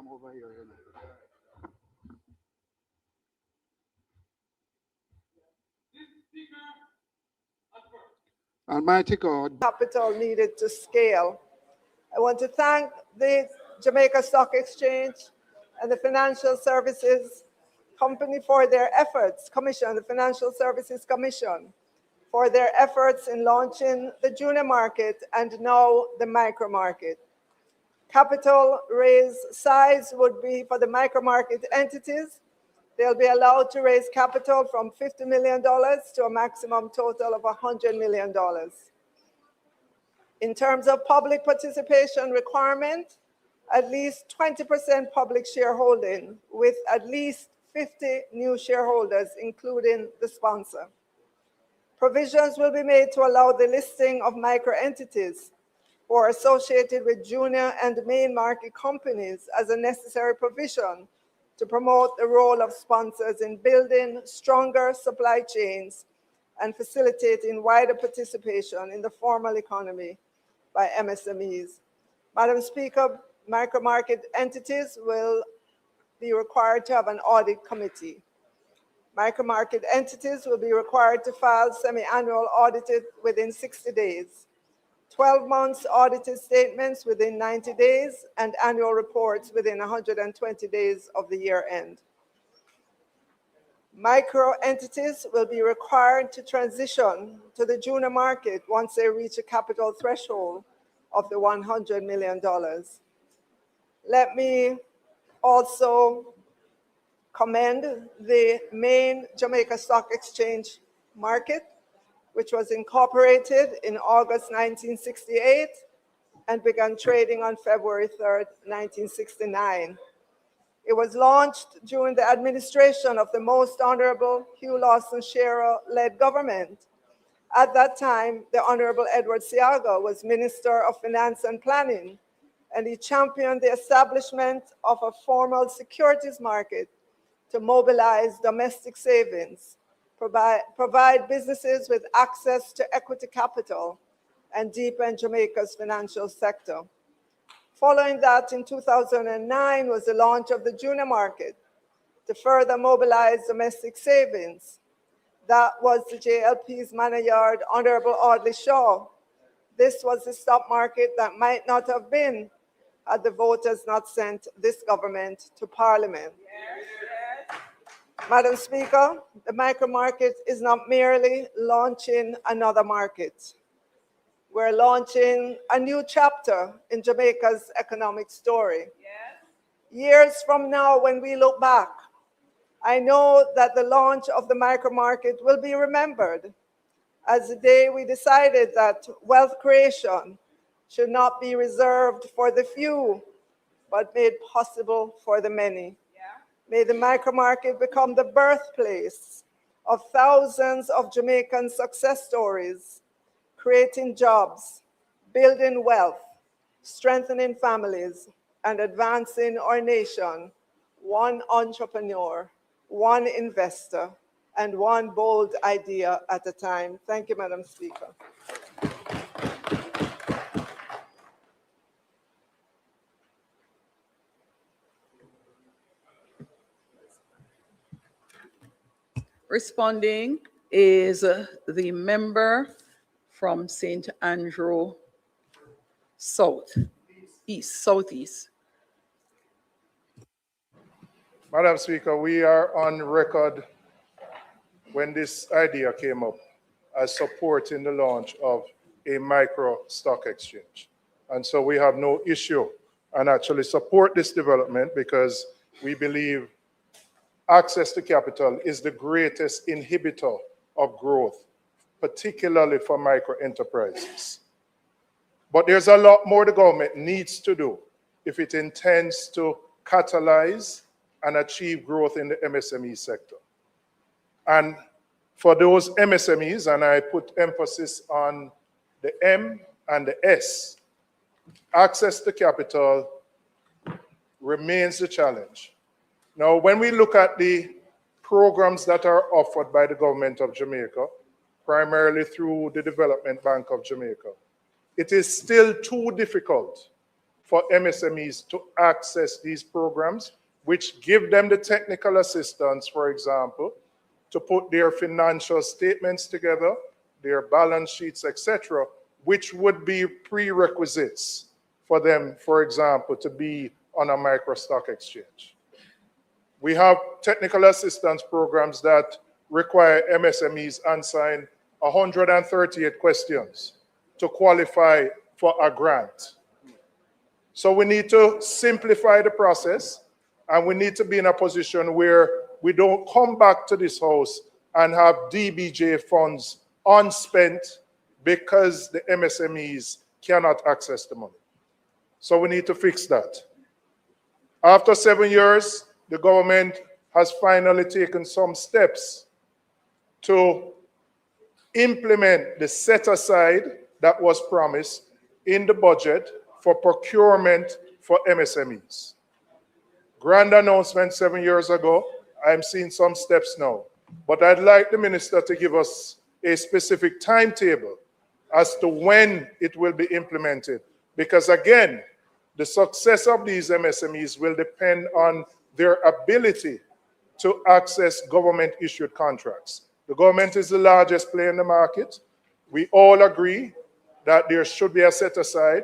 come over here. You know. Almighty God. Capital needed to scale. I want to thank the Jamaica Stock Exchange and the Financial Services Company for their efforts, the Financial Services Commission, for their efforts in launching the junior market and now the micro market. Capital raise size would be for the micro market entities. They'll be allowed to raise capital from $50 million to a maximum total of $100 million. In terms of public participation requirement, at least 20% public shareholding with at least 50 new shareholders, including the sponsor. Provisions will be made to allow the listing of micro-entities who are associated with junior and main market companies as a necessary provision to promote the role of sponsors in building stronger supply chains and facilitating wider participation in the formal economy by MSMEs. Madam Speaker, micro-market entities will be required to have an audit committee. Micro-market entities will be required to file semi-annual audited within 60 days, 12 months audited statements within 90 days, and annual reports within 120 days of the year end. Micro-entities will be required to transition to the junior market once they reach a capital threshold of the $100 million. Let me also commend the main Jamaica Stock Exchange market, which was incorporated in August 1968 and began trading on February 3rd, 1969. It was launched during the administration of the Most Honorable Hugh Lawson Shearer-led government. At that time, the Honorable Edward Seaga was Minister of Finance and Planning, and he championed the establishment of a formal securities market to mobilize domestic savings, provide businesses with access to equity capital, and deepen Jamaica's financial sector. Following that, in 2009 was the launch of the junior market to further mobilize domestic savings. That was the JLP's Manayard, Honorable Audley Shaw. This was the stock market that might not have been had the voters not sent this government to Parliament. Yes. Madam Speaker, the micro market is not merely launching another market. We're launching a new chapter in Jamaica's economic story. Yes. Years from now, when we look back, I know that the launch of the micro market will be remembered as the day we decided that wealth creation should not be reserved for the few, but made possible for the many. Yeah. May the micro market become the birthplace of thousands of Jamaican success stories, creating jobs, building wealth, strengthening families, and advancing our nation, one entrepreneur, one investor, and one bold idea at a time. Thank you, Madam Speaker. Responding is the member from St. Andrew Southeast. Madam Speaker, we are on record when this idea came up as supporting the launch of a micro stock exchange. And so we have no issue and actually support this development because we believe access to capital is the greatest inhibitor of growth, particularly for micro enterprises. But there's a lot more the government needs to do if it intends to catalyze and achieve growth in the MSME sector. And for those MSMEs, and I put emphasis on the M and the S, access to capital remains the challenge. Now, when we look at the programs that are offered by the government of Jamaica, primarily through the Development Bank of Jamaica, it is still too difficult for MSMEs to access these programs, which give them the technical assistance, for example, to put their financial statements together, their balance sheets, etc., which would be prerequisites for them, for example, to be on a micro stock exchange. We have technical assistance programs that require MSMEs answering 138 questions to qualify for a grant. So we need to simplify the process, and we need to be in a position where we don't come back to this house and have DBJ funds unspent because the MSMEs cannot access the money. So we need to fix that. After 7 years, the government has finally taken some steps to implement the set aside that was promised in the budget for procurement for MSMEs. Grand announcement 7 years ago. I'm seeing some steps now. But I'd like the minister to give us a specific timetable as to when it will be implemented. Because again, the success of these MSMEs will depend on their ability to access government-issued contracts. The government is the largest player in the market. We all agree that there should be a set-aside,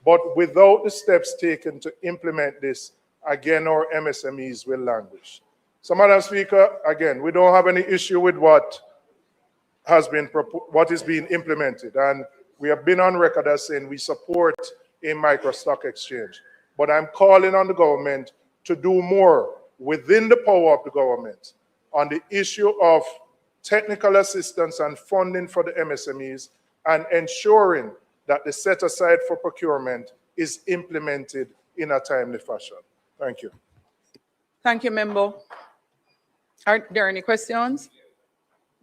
but without the steps taken to implement this, again, our MSMEs will languish. So, Madam Speaker, again, we don't have any issue with what is being implemented, and we have been on record as saying we support a micro stock exchange. But I'm calling on the government to do more within the power of the government on the issue of technical assistance and funding for the MSMEs, and ensuring that the set aside for procurement is implemented in a timely fashion. Thank you. Thank you, Member. Are there any questions?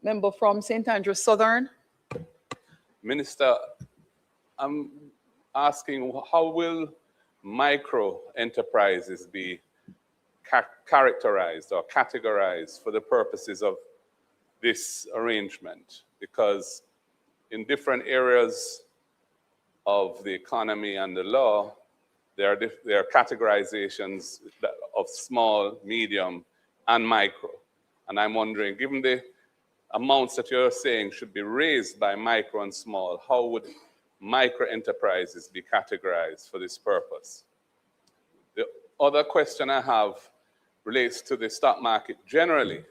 Member from St. Andrews Southern. Minister, I'm asking, how will micro enterprises be characterized or categorized for the purposes of this arrangement? Because in different areas of the economy and the law, there are categorizations of small, medium, and micro. And I'm wondering, given the amounts that you're saying should be raised by micro and small, how would micro enterprises be categorized for this purpose? The other question I have relates to the stock market generally.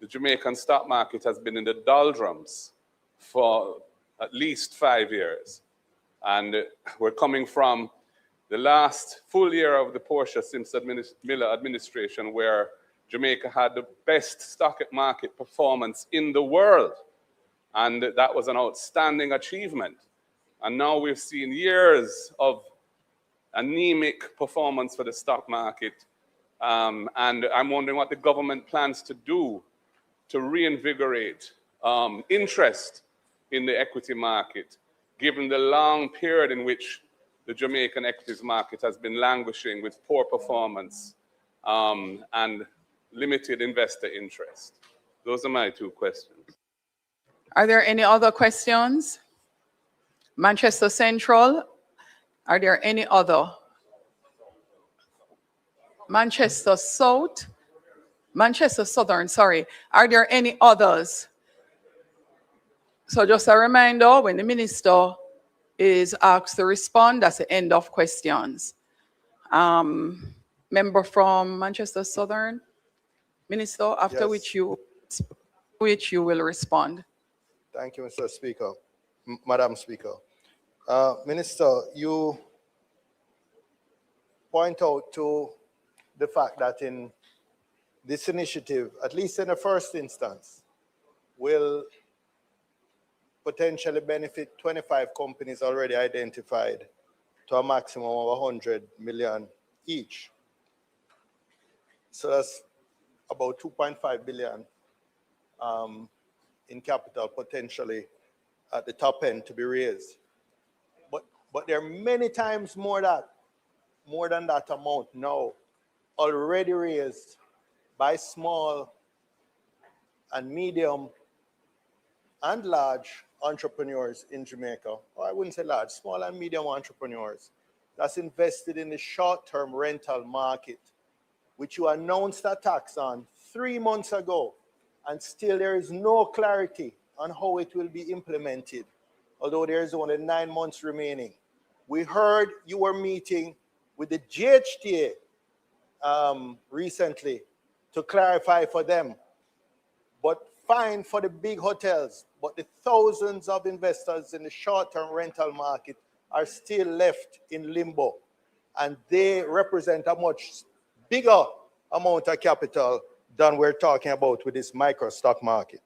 The Jamaican stock market has been in the doldrums for at least 5 years. And we're coming from the last full year of the Portia Simpson-Miller administration, where Jamaica had the best stock market performance in the world. And that was an outstanding achievement. And now we've seen years of anemic performance for the stock market. And I'm wondering what the government plans to do to reinvigorate interest in the equity market, given the long period in which the Jamaican equities market has been languishing with poor performance and limited investor interest. Those are my two questions. Are there any other questions? Manchester Central, are there any other? Manchester South, Manchester Southern, sorry. Are there any others? So just a reminder, when the minister is asked to respond, that's the end of questions. Member from Manchester Southern, Minister, after Yes. which you will respond. Thank you, Mr. Speaker. Madam Speaker. Minister, you point out to the fact that in this initiative, at least in the first instance, will potentially benefit 25 companies already identified to a maximum of 100 million each. So that's about 2.5 billion in capital potentially at the top end to be raised. But there are many times more than that amount now already raised by small and medium and large entrepreneurs in Jamaica. Or I wouldn't say large, small and medium entrepreneurs that's invested in the short-term rental market, which you announced a tax on 3 months ago, and still there is no clarity on how it will be implemented, although there is only 9 months remaining. We heard you were meeting with the GHTA recently to clarify for them, but fine for the big hotels, but the thousands of investors in the short-term rental market are still left in limbo, and they represent a much bigger amount of capital than we're talking about with this micro stock market.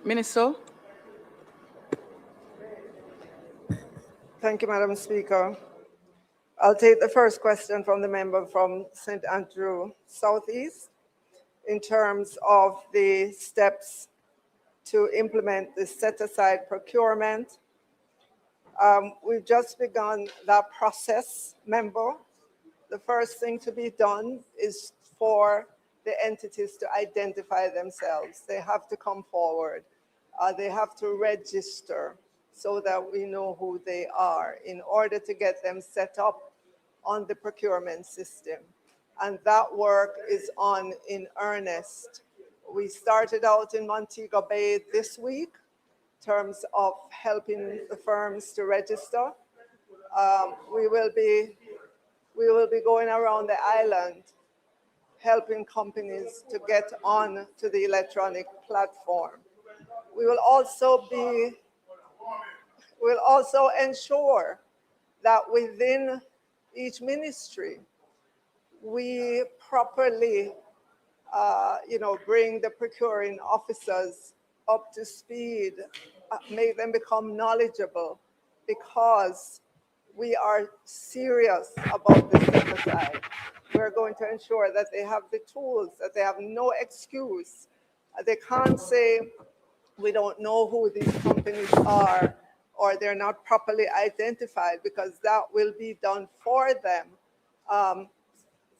Minister? Thank you, Madam Speaker. I'll take the first question from the member from St. Andrew Southeast in terms of the steps to implement the set-aside procurement. We've just begun that process, member. The first thing to be done is for the entities to identify themselves. They have to come forward. They have to register so that we know who they are in order to get them set up on the procurement system. And that work is on in earnest. We started out in Montego Bay this week in terms of helping the firms to register. We will be going around the island helping companies to get on to the electronic platform. We'll also ensure that within each ministry, we properly, bring the procuring officers up to speed, make them become knowledgeable, because we are serious about the set-aside. We're going to ensure that they have the tools, that they have no excuse. They can't say, we don't know who these companies are, or they're not properly identified, because that will be done for them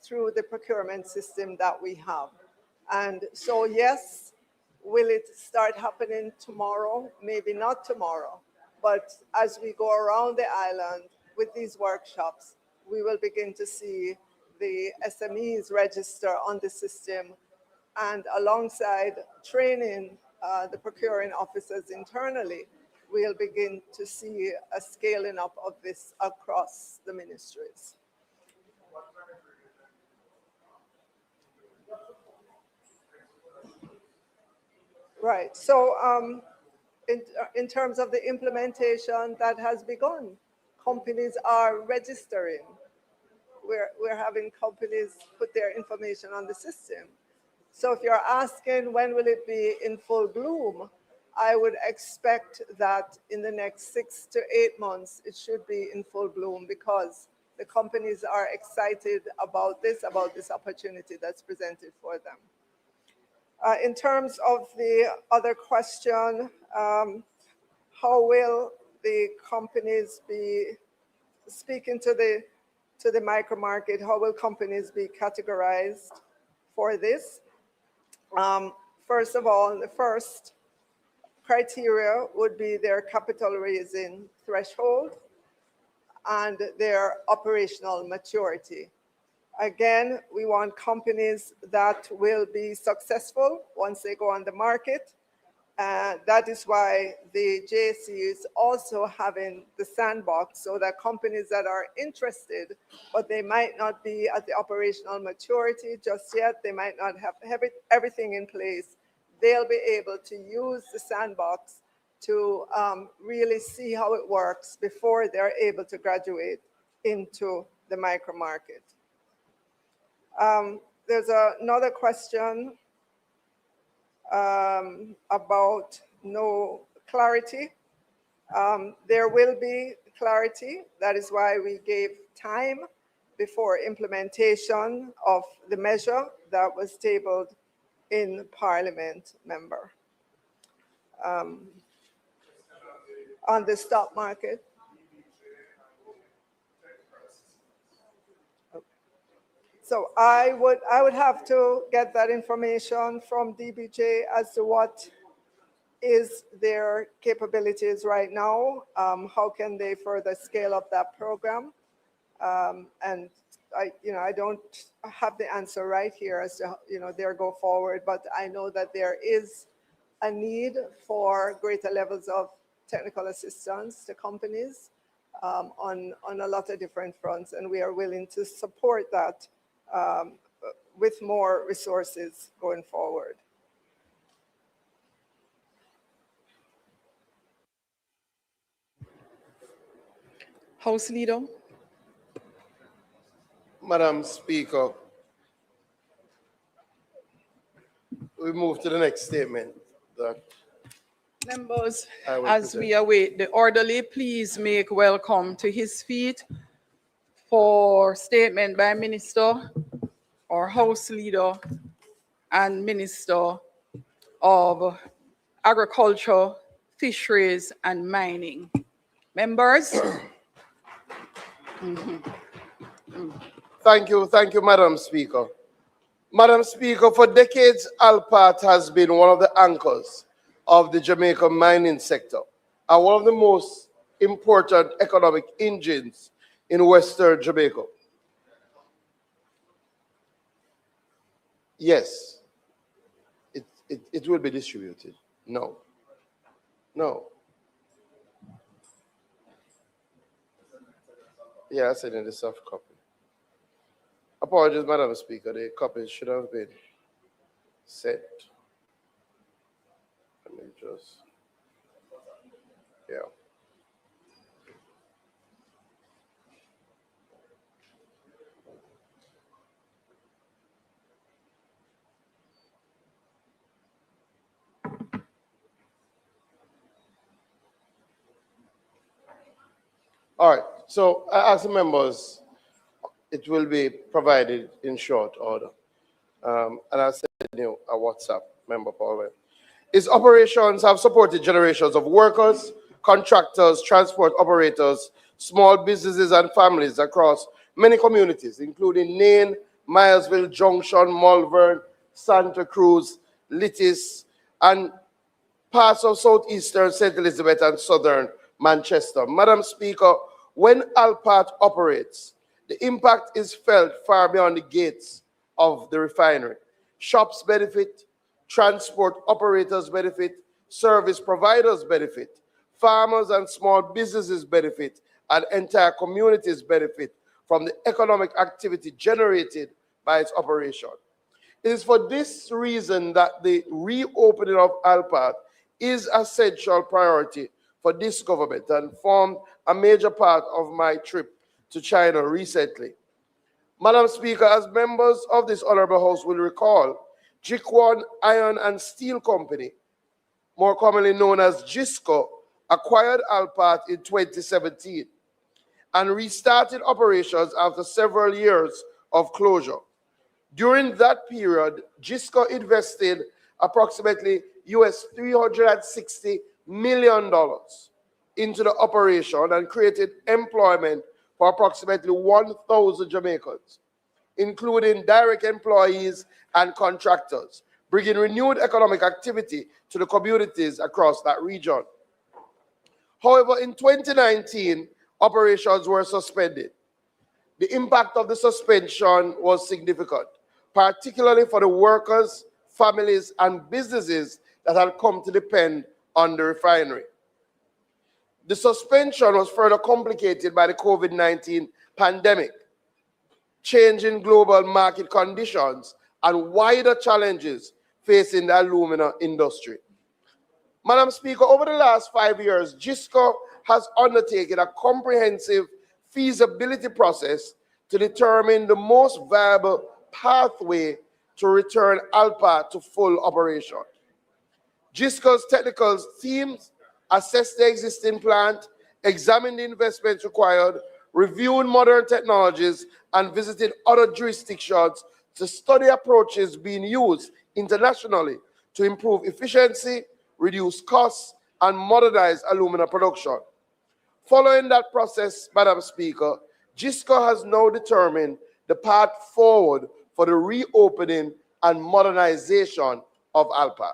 through the procurement system that we have. And so, yes, will it start happening tomorrow? Maybe not tomorrow, but as we go around the island with these workshops, we will begin to see the SMEs register on the system, and alongside training the procuring officers internally, we'll begin to see a scaling up of this across the ministries. Right, so in terms of the implementation, that has begun. Companies are registering. We're having companies put their information on the system. So if you're asking when will it be in full bloom, I would expect that in the next 6 to 8 months, it should be in full bloom, because the companies are excited about this opportunity that's presented for them. In terms of the other question, how will the companies be speaking to the micro market? How will companies be categorized for this? First of all, the first criteria would be their capital raising threshold and their operational maturity. Again, we want companies that will be successful once they go on the market. That is why the JSC is also having the sandbox, so that companies that are interested, but they might not be at the operational maturity just yet, they might not have everything in place, they'll be able to use the sandbox to really see how it works before they're able to graduate into the micro market. There's another question about no clarity. There will be clarity. That is why we gave time before implementation of the measure that was tabled in Parliament, member. On the stock market. So I would have to get that information from DBJ as to what is their capabilities right now? How can they further scale up that program? And I don't have the answer right here as to, their go forward, but I know that there is a need for greater levels of technical assistance to companies on a lot of different fronts, and we are willing to support that with more resources going forward. House Leader. Madam Speaker, we move to the next statement. Members, I will as present. we await the orderly, please make welcome to his feet for statement by Minister or House Leader and Minister of Agriculture, Fisheries and Mining. Members? Thank you, Madam Speaker. Madam Speaker, for decades, Alpat has been one of the anchors of the Jamaican mining sector and one of the most important economic engines in Western Jamaica. Yes, it will be distributed. No. Yeah, I said in the soft copy. Apologies, Madam Speaker, the copy should have been sent. Let me just, yeah. All right, so I ask the members, it will be provided in short order. And I'll send you a WhatsApp member forward. Its operations have supported generations of workers, contractors, transport operators, small businesses and families across many communities, including Nain, Milesville, Junction, Malvern, Santa Cruz, Littis, and parts of southeastern St. Elizabeth and southern Manchester. Madam Speaker, when Alpat operates, the impact is felt far beyond the gates of the refinery. Shops benefit, transport operators benefit, service providers benefit, farmers and small businesses benefit, and entire communities benefit from the economic activity generated by its operation. It is for this reason that the reopening of Alpat is a central priority for this government and formed a major part of my trip to China recently. Madam Speaker, as members of this honorable house will recall, Jikwan Iron and Steel Company, more commonly known as JISCO, acquired Alpat in 2017 and restarted operations after several years of closure. During that period, JISCO invested approximately US $360 million into the operation and created employment for approximately 1,000 Jamaicans, including direct employees and contractors, bringing renewed economic activity to the communities across that region. However, in 2019, operations were suspended. The impact of the suspension was significant, particularly for the workers, families, and businesses that had come to depend on the refinery. The suspension was further complicated by the COVID-19 pandemic, changing global market conditions, and wider challenges facing the alumina industry. Madam Speaker, over the last 5 years, JISCO has undertaken a comprehensive feasibility process to determine the most viable pathway to return Alpat to full operation. JISCO's technical teams assessed the existing plant, examined the investments required, reviewed modern technologies, and visited other jurisdictions to study approaches being used internationally to improve efficiency, reduce costs, and modernize alumina production. Following that process, Madam Speaker, JISCO has now determined the path forward for the reopening and modernization of Alpat.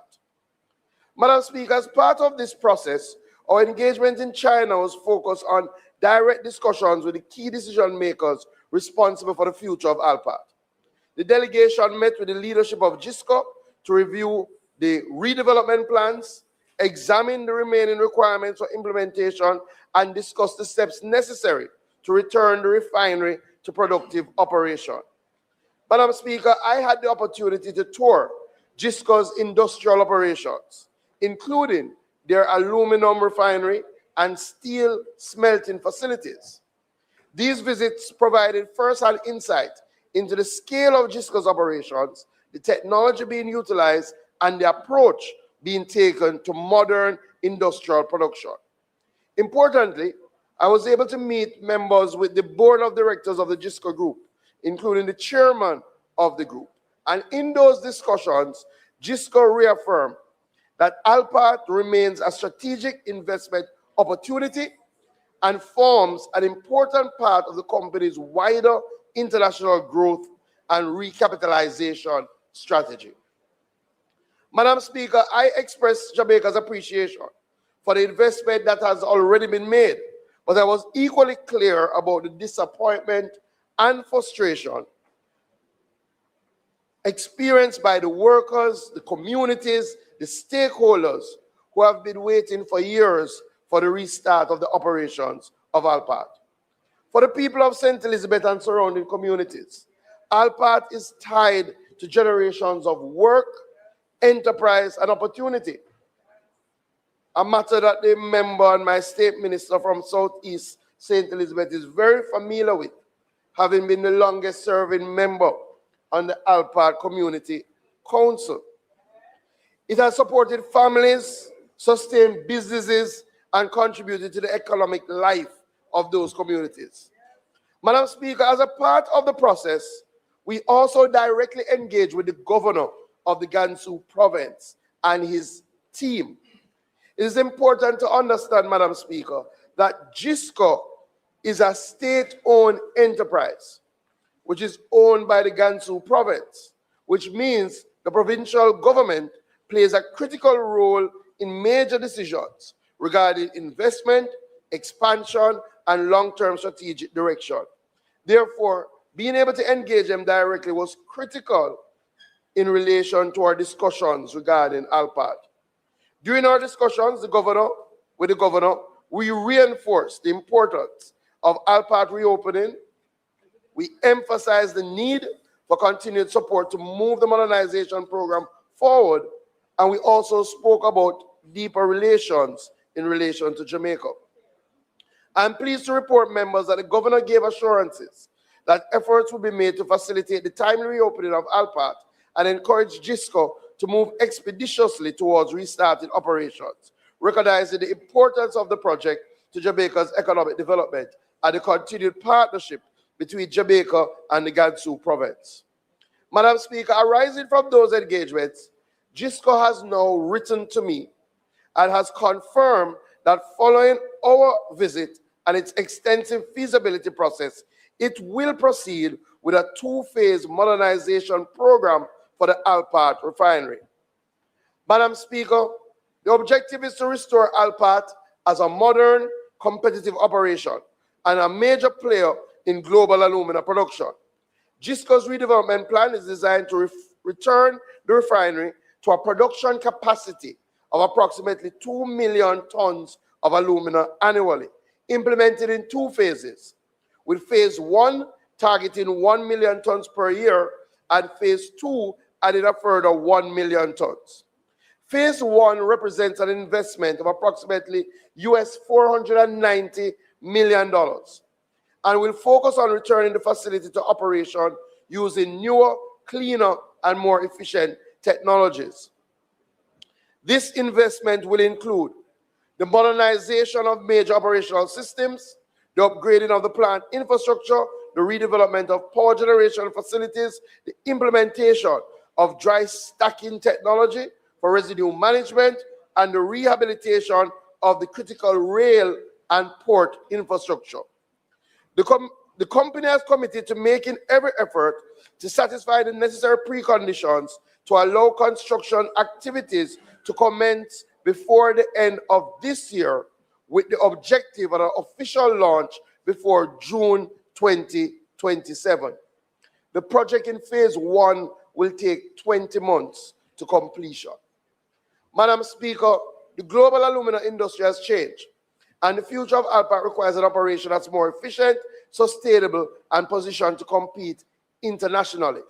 Madam Speaker, as part of this process, our engagement in China was focused on direct discussions with the key decision makers responsible for the future of Alpat. The delegation met with the leadership of DISCO to review the redevelopment plans, examine the remaining requirements for implementation, and discuss the steps necessary to return the refinery to productive operation. Madam Speaker, I had the opportunity to tour DISCO's industrial operations, including their aluminum refinery and steel smelting facilities. These visits provided first-hand insight into the scale of DISCO's operations, the technology being utilized, and the approach being taken to modern industrial production. Importantly, I was able to meet members with the board of directors of the DISCO group, including the chairman of the group. And in those discussions, DISCO reaffirmed that Alpat remains a strategic investment opportunity and forms an important part of the company's wider international growth and recapitalization strategy. Madam Speaker, I express Jamaica's appreciation for the investment that has already been made, but I was equally clear about the disappointment and frustration experienced by the workers, the communities, the stakeholders who have been waiting for years for the restart of the operations of Alpat. For the people of St. Elizabeth and surrounding communities, Alpat is tied to generations of work, enterprise, and opportunity. A matter that the member and my state minister from Southeast St. Elizabeth is very familiar with, having been the longest serving member on the Alpat Community Council. It has supported families, sustained businesses, and contributed to the economic life of those communities. Madam Speaker, as a part of the process, we also directly engage with the governor of the Gansu province and his team. It is important to understand, Madam Speaker, that DISCO is a state-owned enterprise, which is owned by the Gansu province, which means the provincial government plays a critical role in major decisions regarding investment, expansion, and long-term strategic direction. Therefore, being able to engage them directly was critical in relation to our discussions regarding Alpat. During our discussions with the governor, we reinforced the importance of Alpat reopening. We emphasized the need for continued support to move the modernization program forward, and we also spoke about deeper relations in relation to Jamaica. I'm pleased to report, members, that the governor gave assurances that efforts will be made to facilitate the timely reopening of Alpat and encourage DISCO to move expeditiously towards restarting operations, recognizing the importance of the project to Jamaica's economic development and the continued partnership between Jamaica and the Gansu province. Madam Speaker, arising from those engagements, DISCO has now written to me and has confirmed that following our visit and its extensive feasibility process, it will proceed with a two-phase modernization program for the Alpat refinery. Madam Speaker, the objective is to restore Alpat as a modern, competitive operation and a major player in global alumina production. DISCO's redevelopment plan is designed to return the refinery to a production capacity of approximately 2 million tons of alumina annually, implemented in two phases, with phase 1 targeting 1 million tons per year and phase 2 adding a further 1 million tons. Phase 1 represents an investment of approximately US $490 million and will focus on returning the facility to operation using newer, cleaner, and more efficient technologies. This investment will include the modernization of major operational systems, the upgrading of the plant infrastructure, the redevelopment of power generation facilities, the implementation of dry stacking technology for residue management, and the rehabilitation of the critical rail and port infrastructure. The company has committed to making every effort to satisfy the necessary preconditions to allow construction activities to commence before the end of this year, with the objective of an official launch before June 2027. The project in phase 1 will take 20 months to completion. Madam Speaker, the global alumina industry has changed, and the future of Alpart requires an operation that's more efficient, sustainable, and positioned to compete internationally.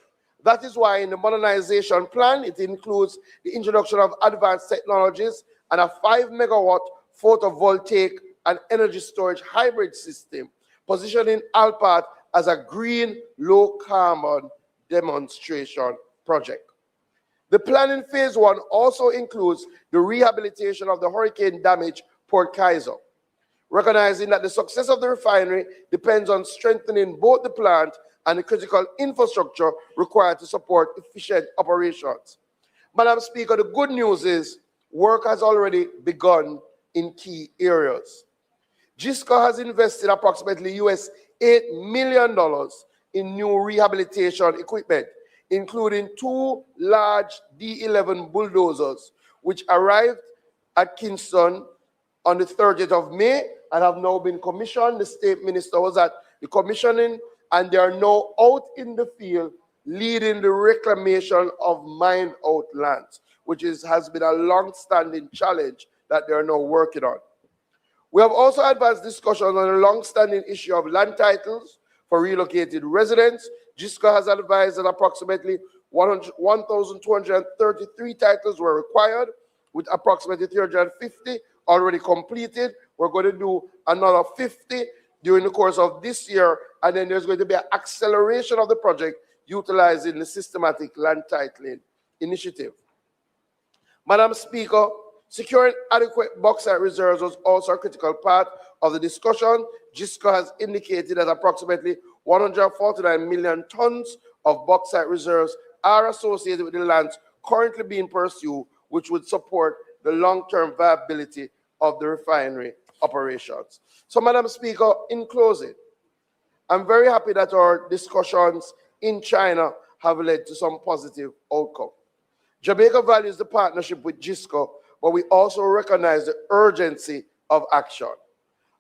That is why in the modernization plan, it includes the introduction of advanced technologies and a 5-megawatt photovoltaic and energy storage hybrid system, positioning Alpart as a green, low-carbon demonstration project. The plan in phase 1 also includes the rehabilitation of the hurricane-damaged Port Kaiser, recognizing that the success of the refinery depends on strengthening both the plant and the critical infrastructure required to support efficient operations. Madam Speaker, the good news is work has already begun in key areas. DISCO has invested approximately $8 million in new rehabilitation equipment, including 2 large D11 bulldozers, which arrived at Kingston on the 30th of May and have now been commissioned. The State Minister was at the commissioning, and they are now out in the field leading the reclamation of mined-out lands, which has been a long-standing challenge that they are now working on. We have also advanced discussions on the long-standing issue of land titles for relocated residents. DISCO has advised that approximately 1,233 titles were required, with approximately 350 already completed. We're going to do another 50 during the course of this year, and then there's going to be an acceleration of the project utilizing the systematic land titling initiative. Madam Speaker, securing adequate bauxite reserves was also a critical part of the discussion. DISCO has indicated that approximately 149 million tons of bauxite reserves are associated with the lands currently being pursued, which would support the long-term viability of the refinery operations. So, Madam Speaker, in closing, I'm very happy that our discussions in China have led to some positive outcome. Jamaica values the partnership with DISCO, but we also recognize the urgency of action.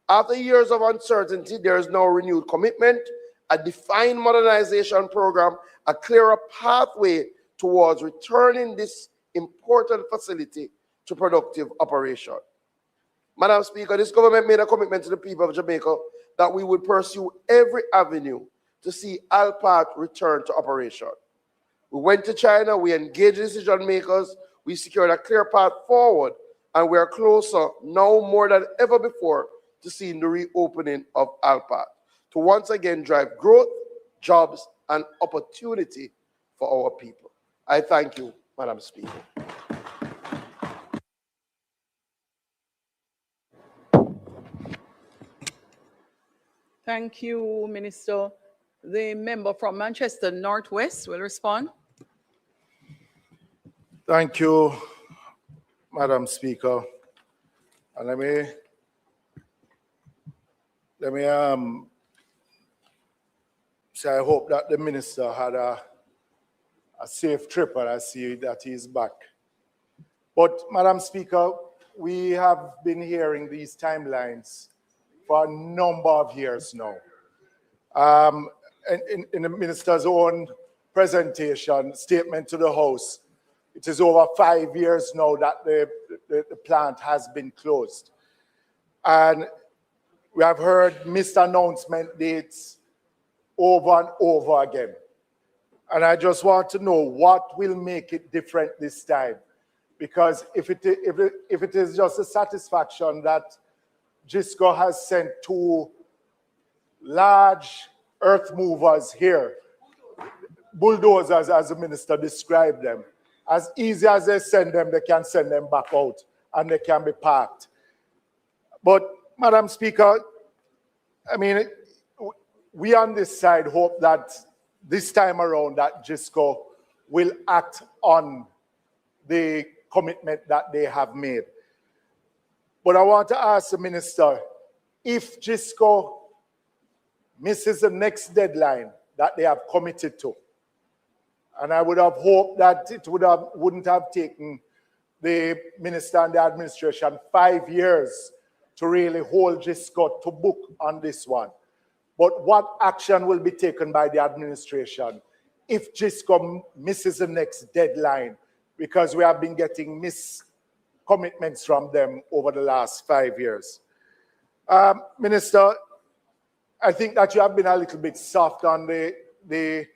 After years of uncertainty, there is now renewed commitment, a defined modernization program, a clearer pathway towards returning this important facility to productive operation. Madam Speaker, this government made a commitment to the people of Jamaica that we would pursue every avenue to see Alpart return to operation. We went to China, we engaged decision makers, we secured a clear path forward, and we are closer now more than ever before to seeing the reopening of Alpart, to once again drive growth, jobs, and opportunity for our people. I thank you, Madam Speaker. Thank you, Minister. The member from Manchester Northwest will respond. Thank you, Madam Speaker. And let me say I hope that the minister had a safe trip, and I see that he's back. But, Madam Speaker, we have been hearing these timelines for a number of years now. In the minister's own presentation, statement to the House, it is over 5 years now that the plant has been closed. And we have heard missed announcement dates over and over again. And I just want to know what will make it different this time. Because if it is just a satisfaction that DISCO has sent 2 large earth movers here, bulldozers as the minister described them, as easy as they send them, they can send them back out and they can be parked. But, Madam Speaker, I mean, we on this side hope that this time around that DISCO will act on the commitment that they have made. But I want to ask the minister, if DISCO misses the next deadline that they have committed to, And I would have hoped that it wouldn't have taken the minister and the administration 5 years to really hold GISCO to book on this one. But what action will be taken by the administration if GISCO misses the next deadline? Because we have been getting commitments from them over the last 5 years. Minister, I think that you have been a little bit soft on the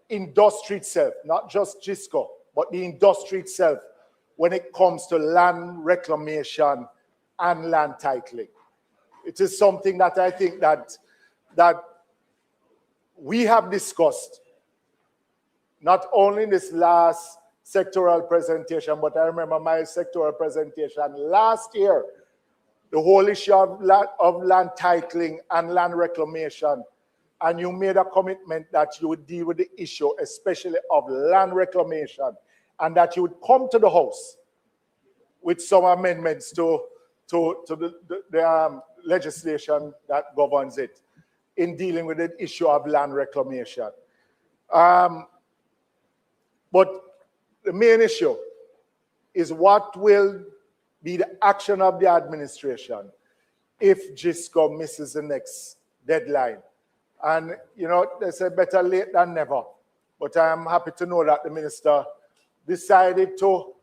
industry itself, not just GISCO, but the industry itself when it comes to land reclamation and land titling. It is something that I think that we have discussed, not only in this last sectoral presentation, but I remember my sectoral presentation last year, the whole issue of land titling and land reclamation. And you made a commitment that you would deal with the issue, especially of land reclamation, and that you would come to the House with some amendments to the legislation that governs it in dealing with the issue of land reclamation. But the main issue is what will be the action of the administration if GISCO misses the next deadline. And, you know, they say better late than never. But I am happy to know that the minister decided to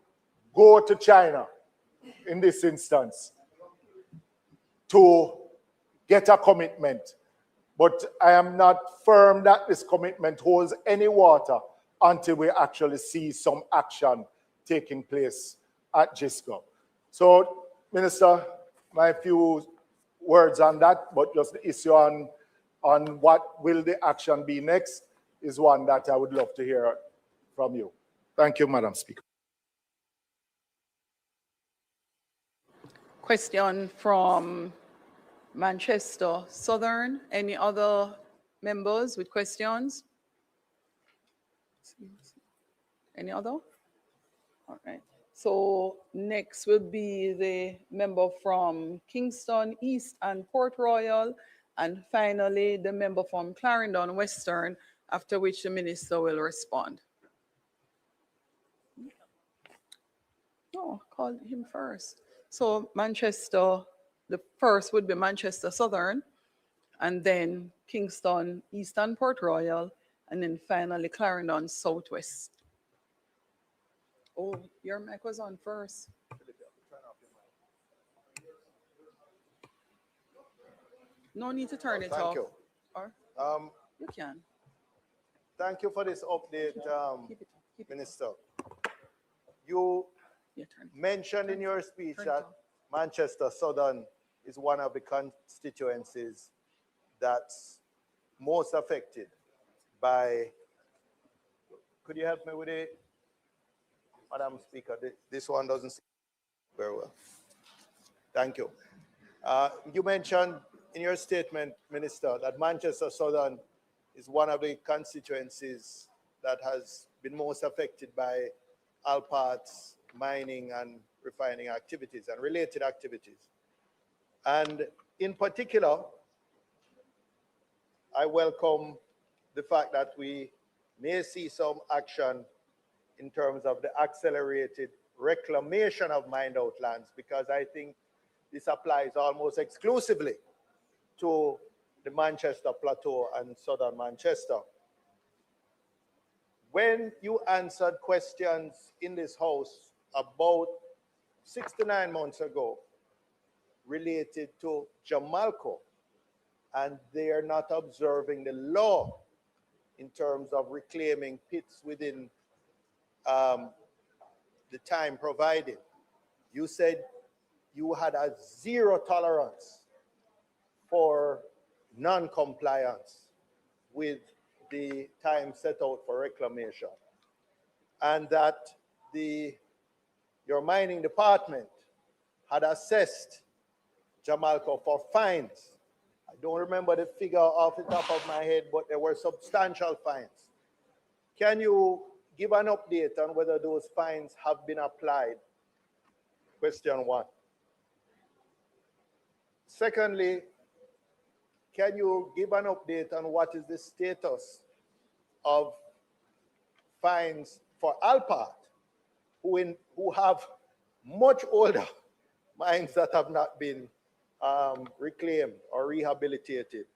go to China in this instance to get a commitment. But I am not firm that this commitment holds any water until we actually see some action taking place at GISCO. So, Minister, my few words on that, but just the issue on what will the action be next is one that I would love to hear from you. Thank you, Madam Speaker. Question from Manchester Southern. Any other members with questions? Any other? All right. So next will be the member from Kingston East and Port Royal, and finally the member from Clarendon Western, after which the minister will respond. No, call him first. So Manchester, the first would be Manchester Southern, and then Kingston East and Port Royal, and then finally Clarendon Southwest. Oh, your mic was on first. No need to turn it off. Thank you. Or you can. Thank you for this update, Keep it Minister. You Yeah, turn it. mentioned in your speech Turn it that off. Manchester Southern is one of the constituencies that's most affected by, could you help me with it, Madam Speaker? This one doesn't see very well. Thank you. You mentioned in your statement, Minister, that Manchester Southern is one of the constituencies that has been most affected by Alpart's mining and refining activities and related activities. And in particular, I welcome the fact that we may see some action in terms of the accelerated reclamation of mined out lands, because I think this applies almost exclusively to the Manchester Plateau and Southern Manchester. When you answered questions in this House about 6 to 9 months ago related to Jamalco, and they are not observing the law in terms of reclaiming pits within the time provided, you said you had a zero tolerance for non-compliance with the time set out for reclamation, and that your mining department had assessed Jamalco for fines. I don't remember the figure off the top of my head, but there were substantial fines. Can you give an update on whether those fines have been applied? Question one. Secondly, can you give an update on what is the status of fines for Alpart, who have much older mines that have not been reclaimed or rehabilitated.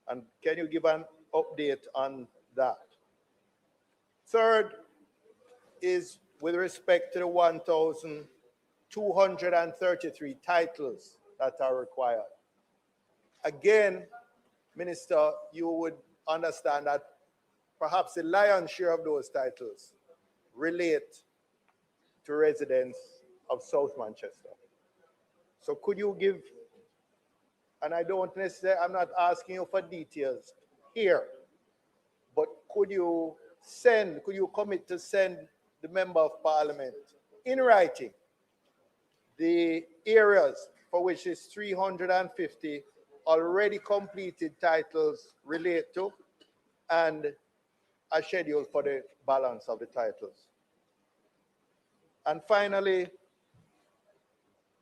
And can you give an update on that? Third is with respect to the 1,233 titles that are required. Again, Minister, you would understand that perhaps the lion's share of those titles relate to residents of South Manchester. So could you give, and I don't necessarily, I'm not asking you for details here, but could you commit to send the Member of Parliament in writing the areas for which this 350 already completed titles relate to, and a schedule for the balance of the titles? And finally,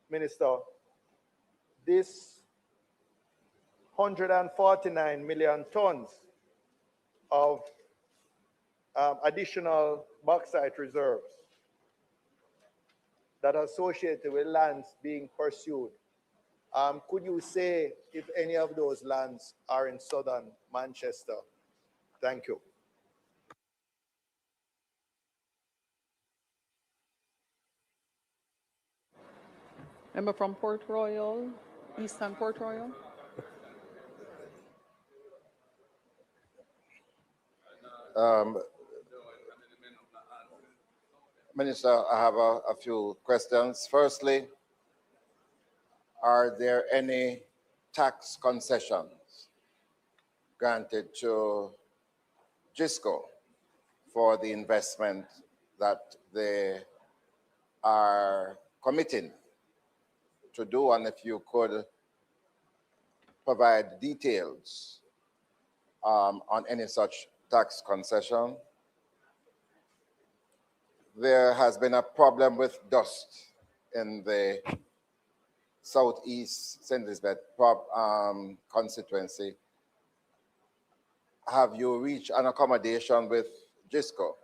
Minister, this 149 million tons of additional bauxite reserves that are associated with lands being pursued. Could you say if any of those lands are in southern Manchester? Thank you. Member from Port Royal, Eastern Port Royal. Minister, I have a few questions. Firstly, are there any tax concessions granted to DISCO for the investment that they are committing to do? And if you could provide details on any such tax concession. There has been a problem with dust in the southeast St. Elizabeth constituency. Have you reached an accommodation with DISCO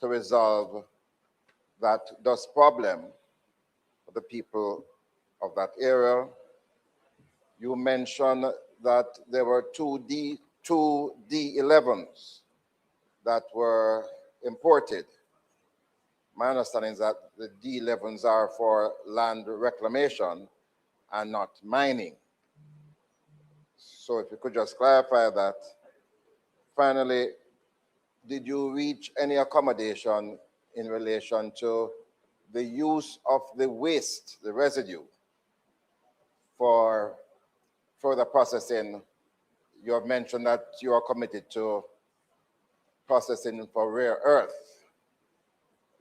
to resolve that dust problem for the people of that area? You mentioned that there were two D11s that were imported. My understanding is that the D11s are for land reclamation and not mining. So if you could just clarify that. Finally, did you reach any accommodation in relation to the use of the waste, the residue, for further processing? You have mentioned that you are committed to processing for rare earth.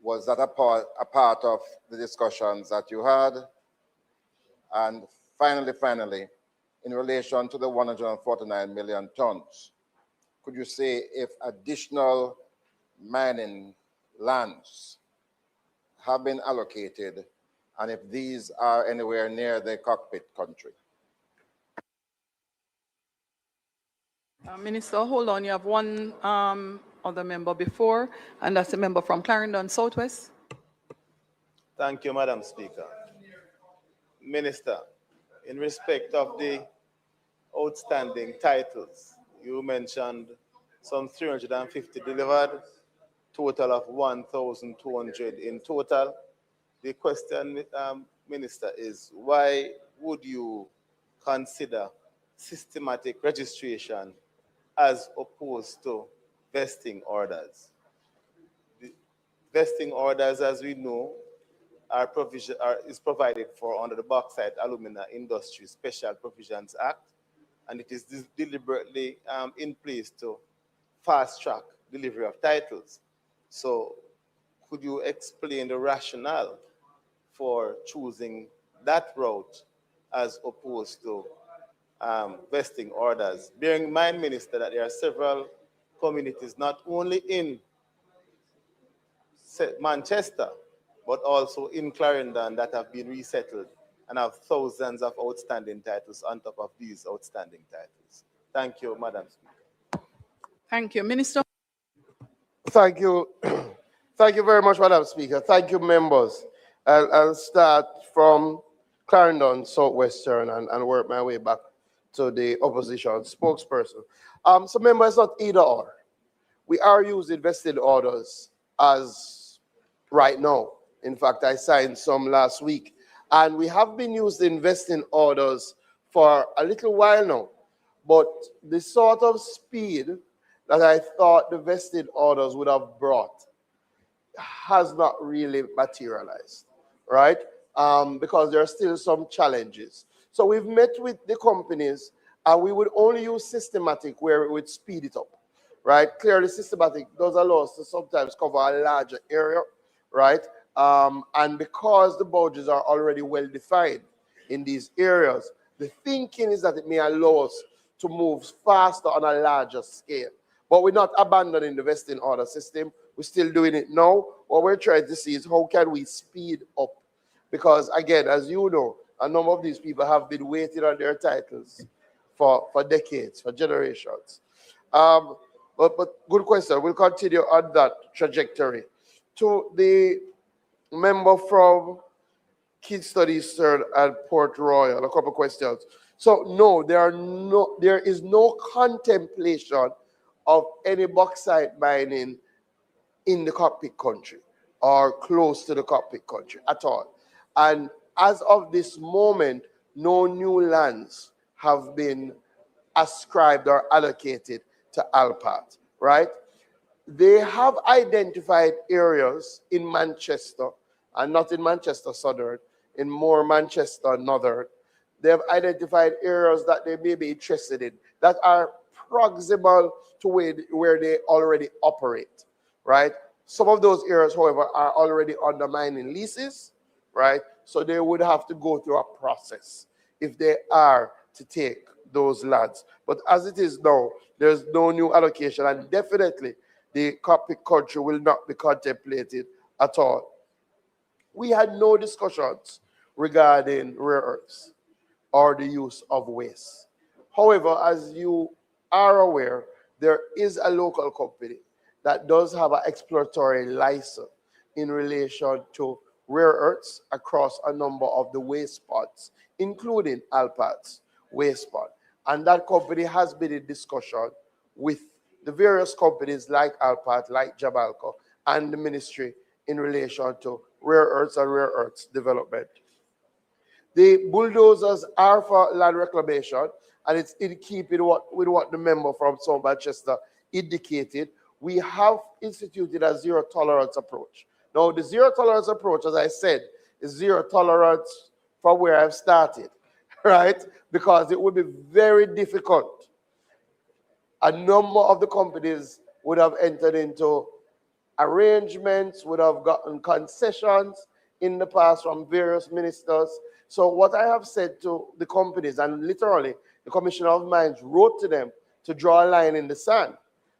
Was that a part of the discussions that you had? And finally, in relation to the 149 million tons, could you say if additional mining lands have been allocated and if these are anywhere near the cockpit country? Minister, hold on. You have one other member before, and that's a member from Clarendon Southwest. Thank you, Madam Speaker. Minister, in respect of the outstanding titles, you mentioned some 350 delivered, total of 1,200 in total. The question, Minister, is why would you consider systematic registration as opposed to vesting orders? The vesting orders, as we know, is provided for under the Bauxite Alumina Industry Special Provisions Act, and it is deliberately in place to fast-track delivery of titles. So could you explain the rationale for choosing that route as opposed to vesting orders? Bearing in mind, Minister, that there are several communities, not only in Manchester, but also in Clarendon, that have been resettled and have thousands of outstanding titles on top of these outstanding titles. Thank you, Madam Speaker. Thank you. Minister. Thank you, Thank you very much, Madam Speaker. Thank you, members. I'll start from Clarendon, Southwestern, and work my way back to the opposition spokesperson. So, members, it's not either or. We are using vested orders as right now. In fact, I signed some last week. And we have been using vesting orders for a little while now. But the sort of speed that I thought the vested orders would have brought has not really materialized, right? Because there are still some challenges. So we've met with the companies, and we would only use systematic where it would speed it up, right? Clearly, systematic does allow us to sometimes cover a larger area, right? And because the boundaries are already well defined in these areas, the thinking is that it may allow us to move faster on a larger scale. But we're not abandoning the vesting order system. We're still doing it now. What we're trying to see is how can we speed up? Because again, as you know, a number of these people have been waiting on their titles for decades, for generations. But good question. We'll continue on that trajectory. To the member from Kids Studies Third and Port Royal, a couple of questions. So no, there is no contemplation of any bauxite mining in the cockpit country or close to the cockpit country at all. And as of this moment, no new lands have been ascribed or allocated to Alpat, right? They have identified areas in Manchester, and not in Manchester Southern, in more Manchester Northern. They have identified areas that they may be interested in that are proximal to where they already operate, right? Some of those areas, however, are already under mining leases, right? So they would have to go through a process if they are to take those lands. But as it is now, there's no new allocation, and definitely the cockpit country will not be contemplated at all. We had no discussions regarding rare earths or the use of waste. However, as you are aware, there is a local company that does have an exploratory license in relation to rare earths across a number of the waste spots, including Alpat's waste spot. And that company has been in discussion with the various companies like Alpat, like Jabalco, and the ministry in relation to rare earths and rare earths development. The bulldozers are for land reclamation, and it's in keeping with what the member from South Manchester indicated. We have instituted a zero tolerance approach. Now, the zero tolerance approach, as I said, is zero tolerance from where I've started, right? Because it would be very difficult. A number of the companies would have entered into arrangements, would have gotten concessions in the past from various ministers. So what I have said to the companies, and literally the Commissioner of Mines wrote to them to draw a line in the sand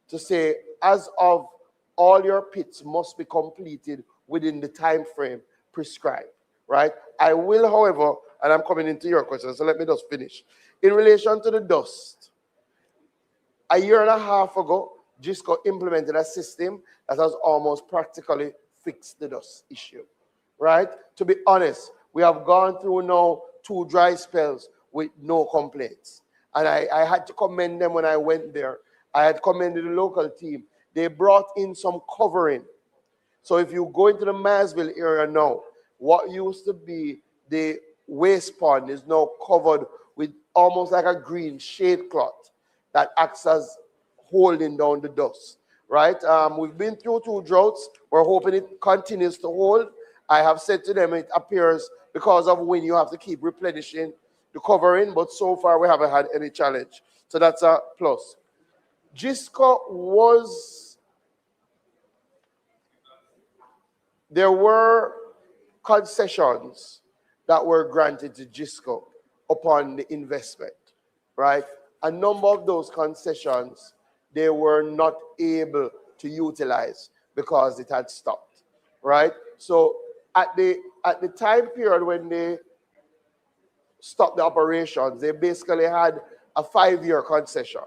to say, as of all your pits must be completed within the time frame prescribed, right? I will, however, and I'm coming into your question, so let me just finish. In relation to the dust, a year and a half ago, DISCO implemented a system that has almost practically fixed the dust issue, right? To be honest, we have gone through now 2 dry spells with no complaints. And I had to commend them when I went there. I had commended the local team. They brought in some covering. So if you go into the Marsville area now, what used to be the waste pond is now covered with almost like a green shade cloth that acts as holding down the dust, right? We've been through 2 droughts. We're hoping it continues to hold. I have said to them, it appears because of wind, you have to keep replenishing the covering, but so far we haven't had any challenge. So that's a plus. GISCO there were concessions that were granted to GISCO upon the investment, right? A number of those concessions, they were not able to utilize because it had stopped, right? So at the time period when they stopped the operations, they basically had a 5-year concession.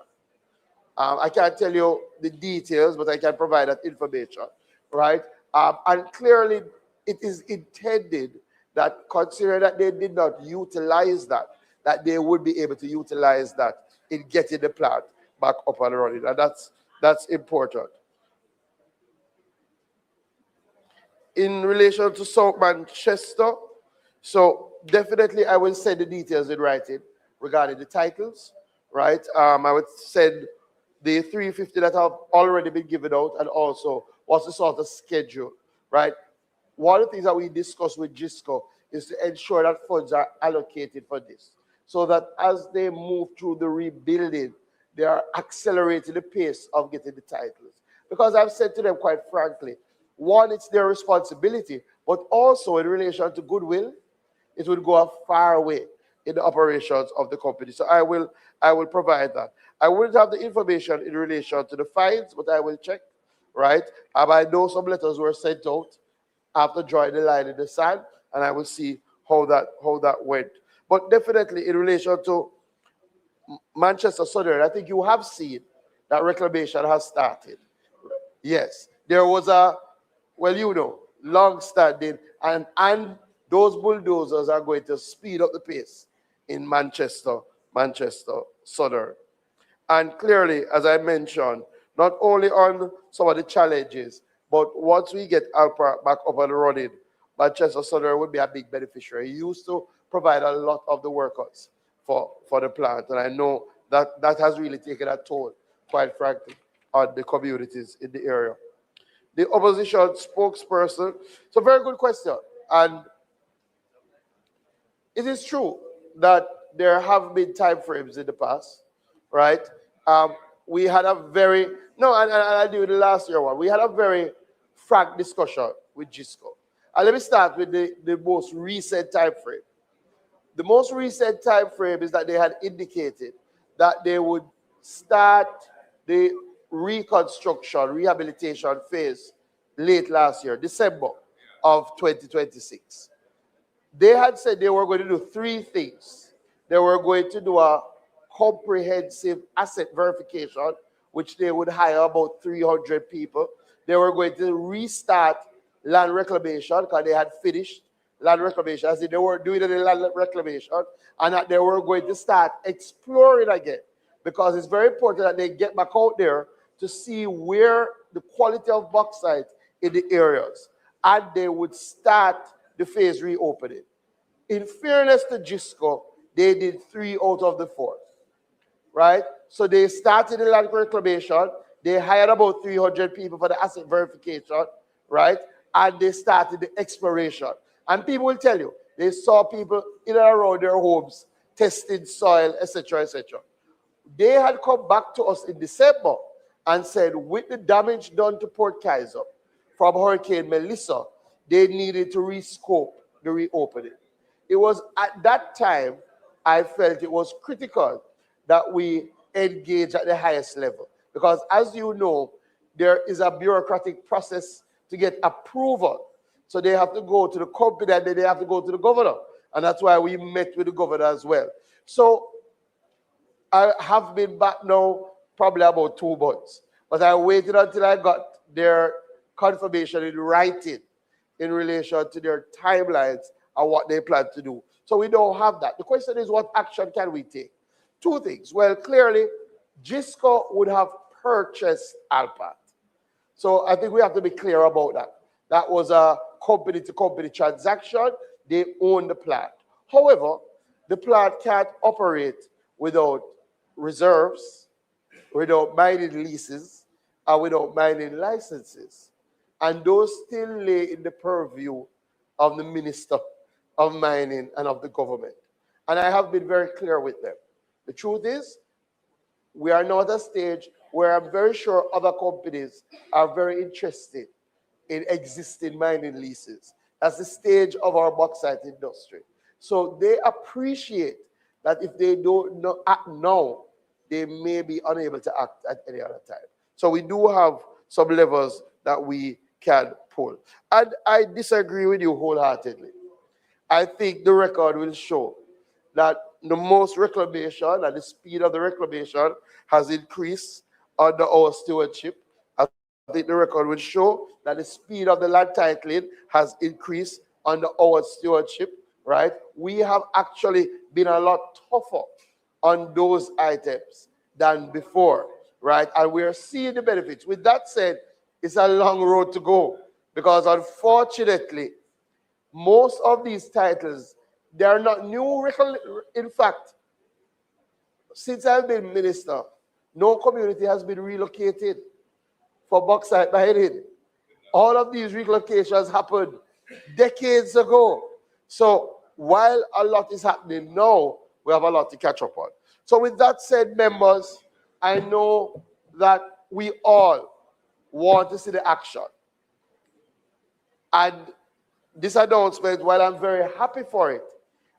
I can't tell you the details, but I can provide that information, right? And clearly, it is intended that, considering that they did not utilize that they would be able to utilize that in getting the plant back up and running. And that's important. In relation to South Manchester, so definitely I will send the details in writing regarding the titles, right? I would send the 350 that have already been given out, and also what's the sort of schedule, right? One of the things that we discussed with GISCO is to ensure that funds are allocated for this, so that as they move through the rebuilding, they are accelerating the pace of getting the titles. Because I've said to them quite frankly, one, it's their responsibility, but also in relation to goodwill, it would go a far way in the operations of the company. So I will provide that. I wouldn't have the information in relation to the fines, but I will check, right? I know some letters were sent out after drawing the line in the sand, and I will see how that went. But definitely in relation to Manchester Southern, I think you have seen that reclamation has started. Yes, there was a, well, you know, long-standing, and those bulldozers are going to speed up the pace in Manchester Southern. And clearly, as I mentioned, not only on some of the challenges, but once we get Alpha back up and running, Manchester Southern would be a big beneficiary. He used to provide a lot of the workers for the plant, and I know that has really taken a toll, quite frankly, on the communities in the area. The opposition spokesperson, it's a very good question, and it is true that there have been time frames in the past, right? We had a very, no, and I do the last year one, we had a very frank discussion with GISCO. And let me start with the most recent time frame. The most recent time frame is that they had indicated that they would start the reconstruction, rehabilitation phase late last year, December of 2026. They had said they were going to do three things. They were going to do a comprehensive asset verification, which they would hire about 300 people. They were going to restart land reclamation because they had finished land reclamation, as if they were doing the land reclamation, and that they were going to start exploring again, because it's very important that they get back out there to see where the quality of bauxite in the areas, and they would start the phase reopening. In fairness to GISCO, they did 3 out of the 4, right? So they started the land reclamation, they hired about 300 people for the asset verification, right? And they started the exploration. And people will tell you, they saw people in and around their homes testing soil, etc., etc. They had come back to us in December and said, with the damage done to Port Kaiser from Hurricane Melissa, they needed to rescope the reopening. It was at that time I felt it was critical that we engage at the highest level, because as you know, there is a bureaucratic process to get approval. So they have to go to the company, and then they have to go to the governor. And that's why we met with the governor as well. So I have been back now probably about 2 months, but I waited until I got their confirmation in writing in relation to their timelines and what they plan to do. So we don't have that. The question is, what action can we take? 2 things. Well, clearly, GISCO would have purchased Alpat. So I think we have to be clear about that. That was a company-to-company transaction. They own the plant. However, the plant can't operate without reserves, without mining leases, and without mining licenses. And those still lay in the purview of the Minister of Mining and of the government. And I have been very clear with them. The truth is, we are now at a stage where I'm very sure other companies are very interested in existing mining leases. That's the stage of our bauxite industry. So they appreciate that if they don't act now, they may be unable to act at any other time. So we do have some levers that we can pull. And I disagree with you wholeheartedly. I think the record will show that the most reclamation and the speed of the reclamation has increased under our stewardship. think the record will show that the speed of the land titling has increased under our stewardship, right? We have actually been a lot tougher on those items than before, right? And we are seeing the benefits. With that said, it's a long road to go because unfortunately, most of these titles, they are not new. In fact, since I've been minister, no community has been relocated for bauxite mining. All of these relocations happened decades ago. So while a lot is happening now, we have a lot to catch up on. So with that said, members, I know that we all want to see the action. And this announcement, while I'm very happy for it,